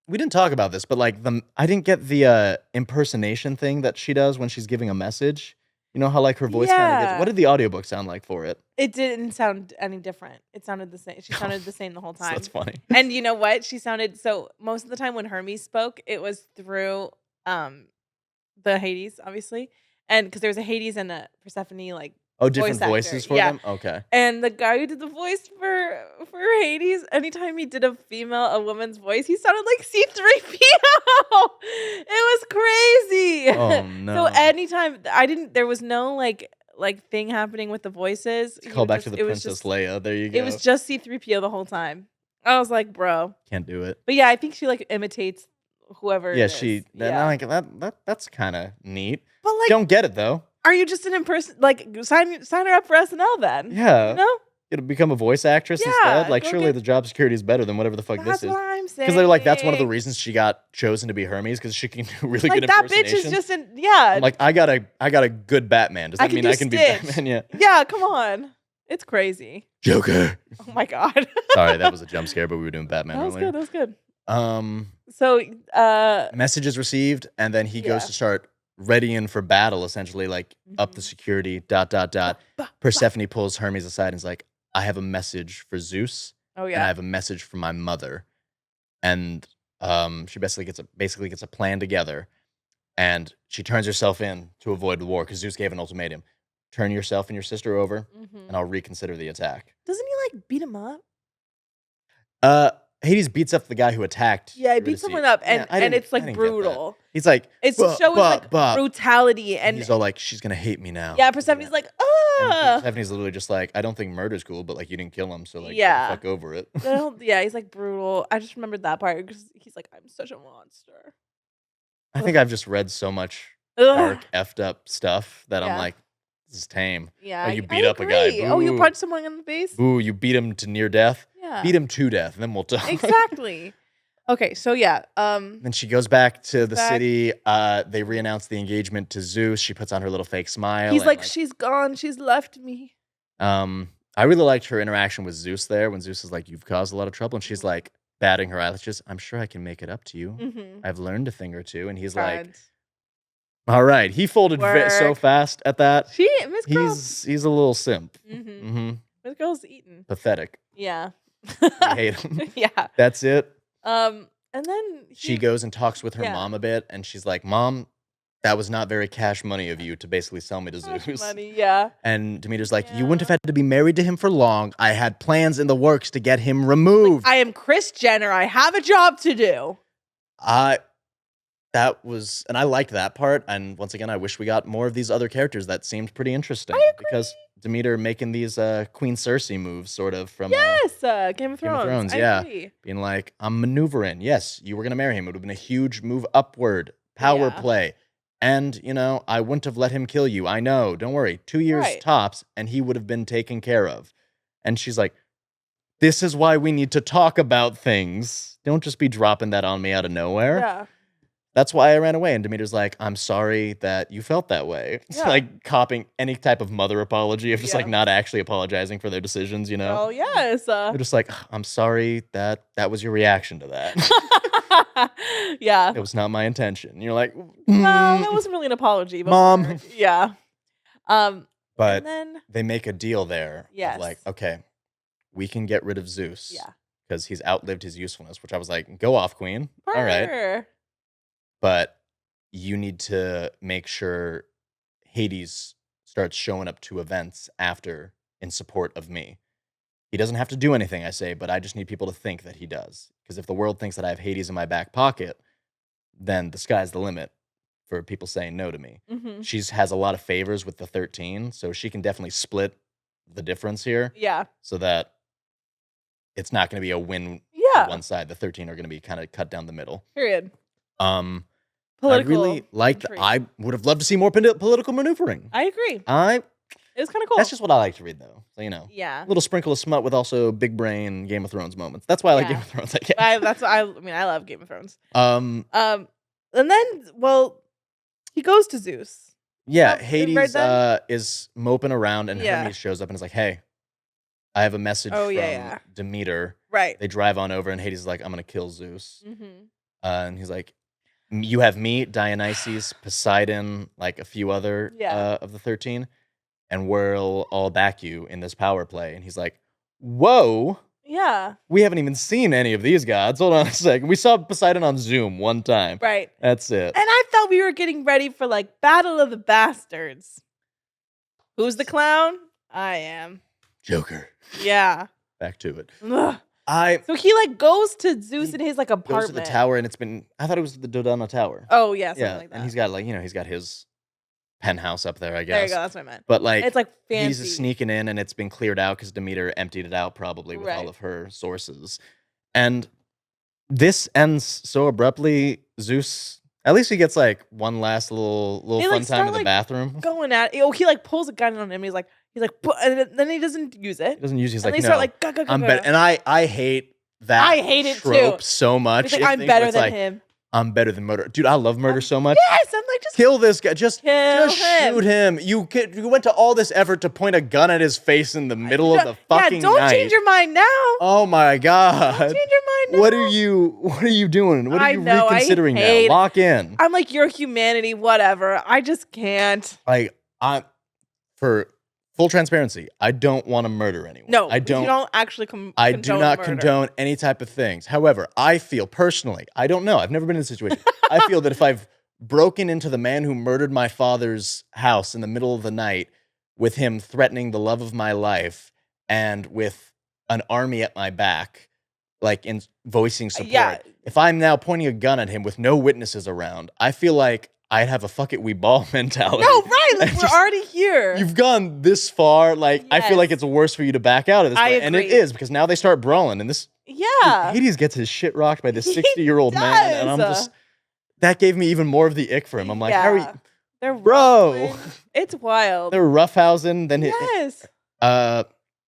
We didn't talk about this, but like I didn't get the impersonation thing that she does when she's giving a message. You know how like her voice kind of gets. What did the audiobook sound like for it?
It didn't sound any different. It sounded the same. She sounded the same the whole time.
That's funny.
And you know what? She sounded so most of the time when Hermes spoke, it was through the Hades, obviously, and because there was a Hades and a Persephone like.
Oh, different voices for them? Okay.
And the guy who did the voice for Hades, anytime he did a woman's voice, he sounded like C-3PO. It was crazy.
Oh, no.
So anytime, there was no like thing happening with the voices.
Call back to the Princess Leia. There you go.
It was just C-3PO the whole time. I was like, bro.
Can't do it.
But yeah, I think she like imitates whoever it is.
Like that's kind of neat.
But like,
don't get it though.
Are you just an in-person? Like, sign her up for SNL then.
Yeah.
You know?
You become a voice actress instead. Like, surely the job security is better than whatever the fuck this is.
That's what I'm saying.
Because they're like, that's one of the reasons she got chosen to be Hermes, because she can do really good impersonation.
That bitch is just I'm
like, I got a good Batman. Does that mean I can be Batman? Yeah.
Yeah, come on. It's crazy.
Joker.
Oh my God.
Sorry, that was a jump scare, but we were doing Batman earlier.
That was good.
So message is received, and then he goes to start readying for battle, essentially, like up the security, ... Persephone pulls Hermes aside and is like, "I have a message for Zeus.
Oh yeah.
And I have a message for my mother." And she basically gets a plan together, and she turns herself in to avoid the war because Zeus gave an ultimatum: turn yourself and your sister over, and I'll reconsider the attack.
Doesn't he like beat him up?
Hades beats up the guy who attacked.
Yeah, he beats someone up, and it's like brutal.
He's like,
it's showing like brutality, and
he's all like, "She's gonna hate me now."
Yeah, Persephone's like, "Oh."
Persephone's literally just like, "I don't think murder's cool, but like you didn't kill him, so like, get the fuck over it."
Yeah, he's like brutal. I just remembered that part because he's like, "I'm such a monster."
I think I've just read so much dark, effed up stuff that I'm like, this is tame.
Yeah,
oh, you beat up a guy. Boo.
Oh, you punched someone in the face.
Ooh, you beat him to near death.
Yeah.
Beat him to death, and then we'll talk.
Exactly. Okay, so yeah.
Then she goes back to the city. They re-announce the engagement to Zeus. She puts on her little fake smile.
He's like, "She's gone. She's left me."
I really liked her interaction with Zeus there when Zeus is like, "You've caused a lot of trouble," and she's like, batting her eyelashes. "I'm sure I can make it up to you. I've learned a thing or two." And he's like, "All right." He folded so fast at that. He's a little simp.
This girl's eaten.
Pathetic.
Yeah.
I hate him.
Yeah.
That's it.
And then
she goes and talks with her mom a bit, and she's like, "Mom, that was not very cash money of you to basically sell me to Zeus."
Money, yeah.
And Demeter's like, "You wouldn't have had to be married to him for long. I had plans in the works to get him removed.
Like, I am Kris Jenner. I have a job to do."
And I liked that part. And once again, I wish we got more of these other characters. That seemed pretty interesting.
I agree.
Because Demeter making these Queen Cersei moves, sort of from
Game of Thrones. I agree.
Being like, "I'm maneuvering. Yes, you were gonna marry him. It would have been a huge move upward, power play, and I wouldn't have let him kill you. I know. Don't worry. 2 years tops, and he would have been taken care of." And she's like, "This is why we need to talk about things. Don't just be dropping that on me out of nowhere."
Yeah.
That's why I ran away. And Demeter's like, "I'm sorry that you felt that way." It's like copying any type of mother apology of just like not actually apologizing for their decisions,
Oh, yes.
They're just like, "I'm sorry that was your reaction to that."
Yeah.
It was not my intention. And you're like,
well, that wasn't really an apology. But
Mom.
Yeah.
But
then
they make a deal there.
Yes.
Like, okay, we can get rid of Zeus.
Yeah.
Because he's outlived his usefulness, which I was like, go off, Queen.
All
right. But you need to make sure Hades starts showing up to events after in support of me. He doesn't have to do anything, I say, but I just need people to think that he does. Because if the world thinks that I have Hades in my back pocket, then the sky's the limit for people saying no to me. She has a lot of favors with the 13, so she can definitely split the difference here.
Yeah.
So that it's not going to be a win
for
one side. The 13 are going to be kind of cut down the middle.
Period.
I really liked. I would have loved to see more political maneuvering.
I agree. It was kind of cool.
That's just what I like to read, though. So,
Yeah.
a little sprinkle of smut with also big brain Game of Thrones moments. That's why I like Game of Thrones, I guess.
I love Game of Thrones. And then, he goes to Zeus.
Yeah, Hades is moping around, and Hermes shows up and is like, hey, I have a message from Demeter.
Right.
They drive on over, and Hades is like, I'm going to kill Zeus. And he's like, you have me, Dionysus, Poseidon, like a few other of the 13, and we'll all back you in this power play. And he's like, whoa.
Yeah.
We haven't even seen any of these gods. Hold on a second. We saw Poseidon on Zoom one time.
Right.
That's it.
And I thought we were getting ready for like Battle of the Bastards. Who's the clown? I am.
Joker.
Yeah.
Back to it.
Ugh. So he like goes to Zeus in his like apartment.
Goes to the tower, and I thought it was the Dodona Tower.
Oh yeah, something like that.
And he's got he's got his penthouse up there, I guess.
There you go, that's what I meant.
But like,
it's like fancy.
He's sneaking in, and it's been cleared out because Demeter emptied it out probably with all of her sources. And this ends so abruptly. Zeus, at least he gets like one last little fun time in the bathroom.
Going at it. Oh, he like pulls a gun on him. He's like, and then he doesn't use it.
He doesn't use it. He's
and
like,
they
no,
start like,
I'm better. And I hate that.
I hate it
trope
too.
So much.
He's like, I'm better than him.
I'm better than murder. Dude, I love murder so much.
Yes, I'm like, just
kill this guy. Just
shoot
him. You went to all this effort to point a gun at his face in the middle of the fucking
don't
night.
change your mind now.
Oh my god.
Don't change your mind now.
What are you doing? What are you reconsidering now? Lock in.
I'm like, your humanity, whatever. I just can't.
Like, for full transparency, I don't want to murder anyone.
No,
I don't.
You don't actually condone
I do not
murder.
condone any type of things. However, I feel personally, I don't know. I've never been in a situation. I feel that if I've broken into the man who murdered my father's house in the middle of the night with him threatening the love of my life and with an army at my back, like in voicing support, if I'm now pointing a gun at him with no witnesses around, I feel like I'd have a fuck it, we ball mentality.
No, right. Like, we're already here.
You've gone this far. Like, I feel like it's worse for you to back out of this. And it is, because now they start brawling. And this, Hades gets his shit rocked by this 60-year-old man. And I'm just, that gave me even more of the ick for him. I'm like, how are you?
They're
bro.
It's wild.
They're roughhousing. Then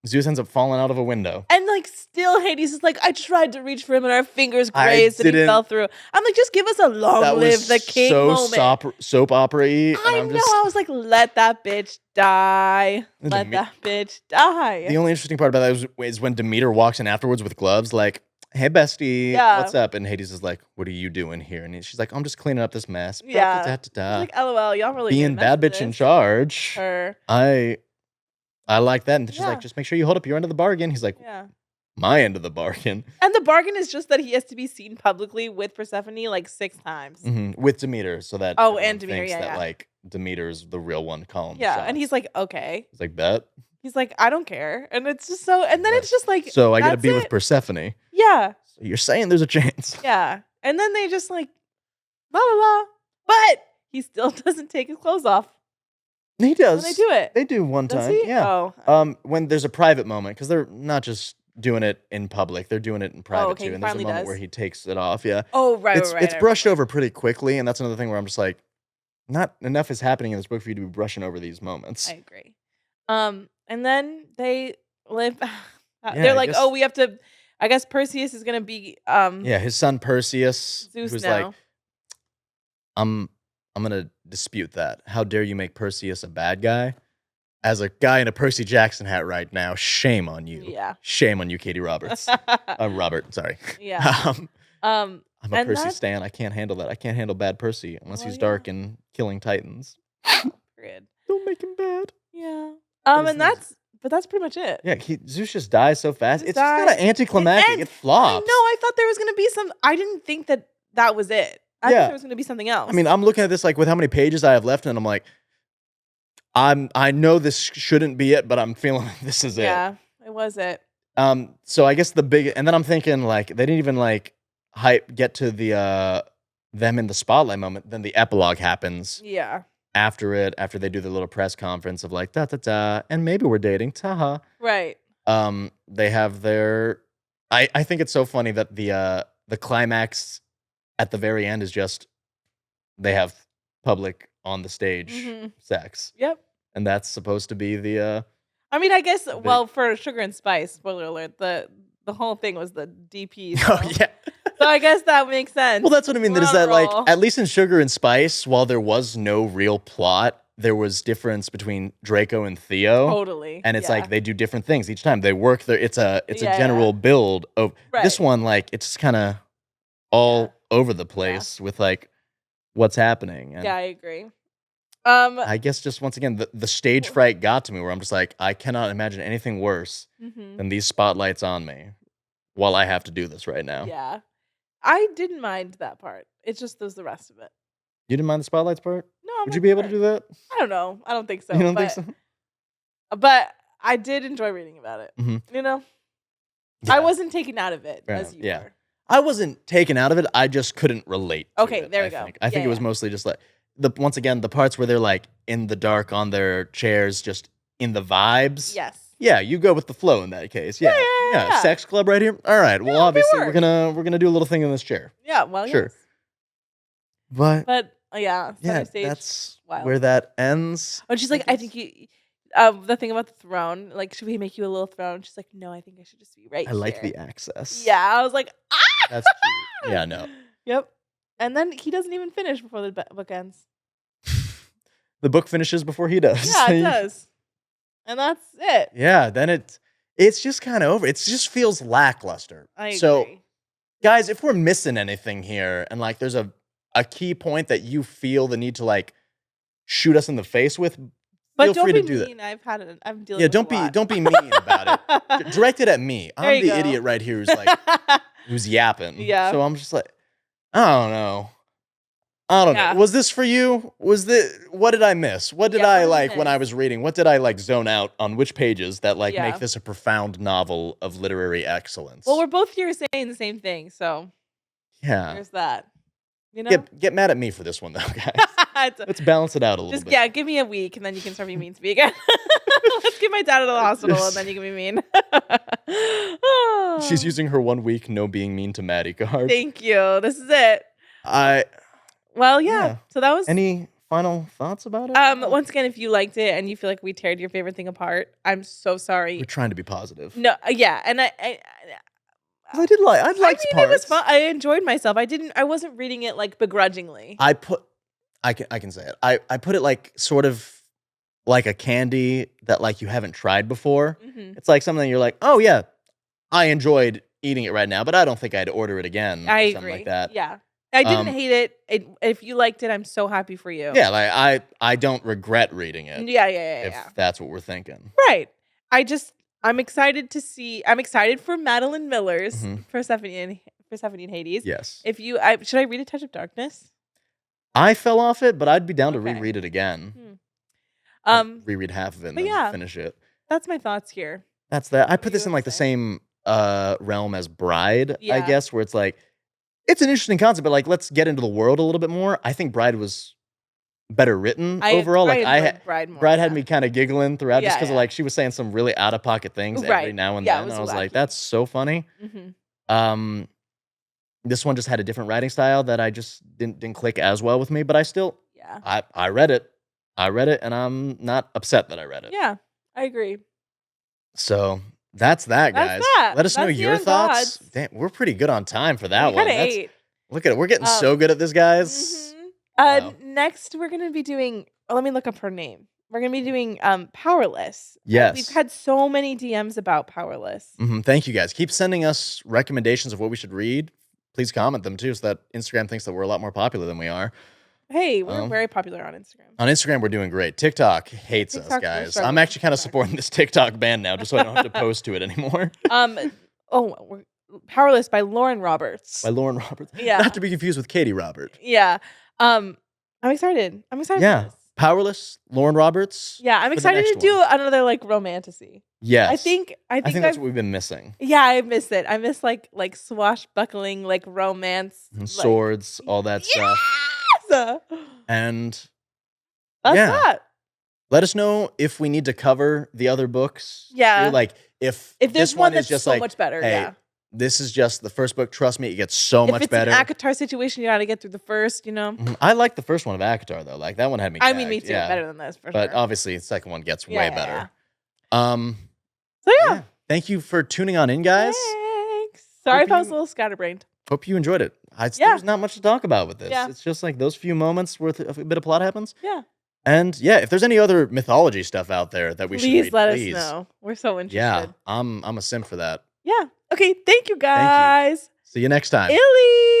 Zeus ends up falling out of a window.
And like, still Hades is like, I tried to reach for him and our fingers grazed and he fell through. I'm like, just give us a live the king moment.
Soap opera-y.
I know. I was like, let that bitch die. Let that bitch die.
The only interesting part about that is when Demeter walks in afterwards with gloves, like, hey, bestie, what's up? And Hades is like, what are you doing here? And she's like, I'm just cleaning up this mess.
Like, LOL, y'all really
being bad bitch in charge.
Her.
I like that. And she's like, just make sure you hold up your end of the bargain. He's like, my end of the bargain.
And the bargain is just that he has to be seen publicly with Persephone like 6 times.
With Demeter, so that
and Demeter,
thinks that like Demeter's the real one calling the shots.
And he's like, okay.
He's like, bet.
He's like, I don't care. And it's just so, and then it's just like,
so I gotta be with Persephone.
Yeah.
So you're saying there's a chance.
Yeah. And then they just like, blah, blah, blah. But he still doesn't take his clothes off.
He does.
When they do it.
They do one time.
He?
Yeah.
Oh.
When there's a private moment, because they're not just doing it in public, they're doing it in private too. And there's a moment where he takes it off. Yeah.
Oh, right.
It's brushed over pretty quickly, and that's another thing where I'm just like, not enough is happening in this book for you to be brushing over these moments.
I agree. And then they live. They're like, oh, we have to. I guess Perseus is gonna be.
His son Perseus,
Zeus
who's
now.
like, I'm gonna dispute that. How dare you make Perseus a bad guy? As a guy in a Percy Jackson hat right now, shame on you.
Yeah.
Shame on you, Katee Roberts. Robert, sorry.
Yeah.
I'm a Percy stan. I can't handle that. I can't handle bad Percy unless he's dark and killing titans. Don't make him bad.
Yeah. But that's pretty much it.
Yeah, Zeus just dies so fast. It's just kind of anticlimactic. It flops.
No, I thought there was gonna be some. I didn't think that was it. I thought there was gonna be something else.
I mean, I'm looking at this like with how many pages I have left, and I'm like, I know this shouldn't be it, but I'm feeling like this is it.
Yeah, it was it.
So I guess and then I'm thinking like they didn't even like get to the them in the spotlight moment. Then the epilogue happens.
Yeah.
After they do the little press conference of like and maybe we're dating, taha.
Right.
They have their. I think it's so funny that the climax at the very end is just they have public on the stage sex.
Yep.
and that's supposed to be the.
I mean, I guess. Well, for Sugar and Spice, spoiler alert, the whole thing was the DP. So.
Oh yeah.
So I guess that makes sense.
Well, that's what I mean. Is that like at least in Sugar and Spice, while there was no real plot, there was difference between Draco and Theo.
Totally.
And it's like they do different things each time. They work there. It's a general build of this one. Like it's kind of all over the place with like what's happening. And
I agree.
I guess just once again, the stage fright got to me where I'm just like, I cannot imagine anything worse than these spotlights on me while I have to do this right now.
Yeah. I didn't mind that part. It's just there's the rest of it.
You didn't mind the spotlights part?
No.
Would you be able to do that?
I don't know. I don't think so.
You don't think so?
But I did enjoy reading about it. You know? Yeah. I wasn't taken out of it as you were.
I wasn't taken out of it. I just couldn't relate to it,
there we go.
I think it was mostly just like, once again, the parts where they're like in the dark on their chairs, just in the vibes.
Yes.
Yeah, you go with the flow in that case. Yeah. Sex club right here. All right. Well, obviously we're gonna do a little thing in this chair.
Yeah. Well,
sure. Yes. But
yeah, stage,
that's where that ends.
And she's like, I think you. The thing about the throne, like, should we make you a little throne? She's like, no, I think I should just be right here.
I like the access.
Yeah, I was like, ah.
That's cute. Yeah, no.
Yep. And then he doesn't even finish before the book ends.
The book finishes before he does.
Yeah, it does. And that's it.
Yeah, then it's just kind of over. It just feels lackluster.
I agree.
So, guys, if we're missing anything here, and like there's a key point that you feel the need to like shoot us in the face with, feel free to do that.
I'm dealing with
don't be mean about it. Direct it at me. I'm the idiot right here who's like who's yapping.
Yeah.
So I'm just like, I don't know. Was this for you? What did I miss? What did I like when I was reading? What did I like zone out on which pages that like make this a profound novel of literary excellence?
Well, we're both here saying the same thing, so there's that. You know?
Get mad at me for this one though, guys. Let's balance it out a little bit.
Yeah, give me a week and then you can start being mean to me again. Let's get my dad to the hospital and then you can be mean.
She's using her 1 week no being mean to Maddy card.
Thank you. This is it. Well, yeah. So that was.
Any final thoughts about it?
Once again, if you liked it and you feel like we teared your favorite thing apart, I'm so sorry.
We're trying to be positive.
No, yeah, and I
liked parts.
It was fun. I enjoyed myself. I wasn't reading it like begrudgingly.
I can say it. I put it like sort of like a candy that like you haven't tried before. It's like something you're like, oh yeah, I enjoyed eating it right now, but I don't think I'd order it again.
I
or
agree.
Something like that.
Yeah. I didn't hate it. If you liked it, I'm so happy for you.
Yeah, like I don't regret reading it.
Yeah.
If that's what we're thinking.
Right. I'm excited to see. I'm excited for Madeline Miller's Persephone and Hades.
Yes.
Should I read A Touch of Darkness?
I fell off it, but I'd be down to reread it again. Reread half of it and then finish it.
That's my thoughts here.
That's that. I put this in like the same realm as Bride, I guess, where it's like, it's an interesting concept, but like, let's get into the world a little bit more. I think Bride was better written overall. Like Bride had me kind of giggling throughout just because like she was saying some really out of pocket things every now and then. I was like, that's so funny. This one just had a different writing style that I just didn't click as well with me, but I still I read it. And I'm not upset that I read it.
Yeah, I agree.
So that's that, guys. Let us know your thoughts. Damn, we're pretty good on time for that one. Look at it. We're getting so good at this, guys.
Wow. Next, we're going to be doing, let me look up her name. We're going to be doing Powerless.
Yes.
We've had so many DMs about Powerless.
Thank you, guys. Keep sending us recommendations of what we should read. Please comment them, too, so that Instagram thinks that we're a lot more popular than we are.
Hey, we're very popular on Instagram.
On Instagram, we're doing great. TikTok hates us, guys. I'm actually kind of supporting this TikTok ban now, just so I don't have to post to it anymore.
Powerless by Lauren Roberts.
Yeah. Not to be confused with Katee Robert.
Yeah. I'm excited. For this.
Powerless, Lauren Roberts.
Yeah, I'm excited to do another like romantasy.
Yes.
I think
that's what we've been missing.
Yeah, I miss it. I miss like swashbuckling, like romance.
And swords, all that stuff. And
that's that.
Let us know if we need to cover the other books.
Yeah.
Like if
there's
this
one
is
that's
just
so
like
much better.
Hey,
yeah.
This is just the first book. Trust me, it gets so much better.
If it's an ACOTAR situation, you got to get through the first, you know.
I like the first one of ACOTAR though. Like that one had me.
I mean,
gagged.
me too.
Yeah.
Better than this, for
But
sure.
obviously, the second one gets way better.
So yeah.
Thank you for tuning on in, guys.
Thanks. Sorry if I was a little scatterbrained.
Hope you enjoyed it. There's not much to talk about with this.
Yeah.
It's just like those few moments worth a bit of plot happens.
Yeah.
And yeah, if there's any other mythology stuff out there that we should read,
let us know. We're so interested.
Yeah, I'm a simp for that.
Yeah. Okay. Thank you, guys.
See you next time.
Illy.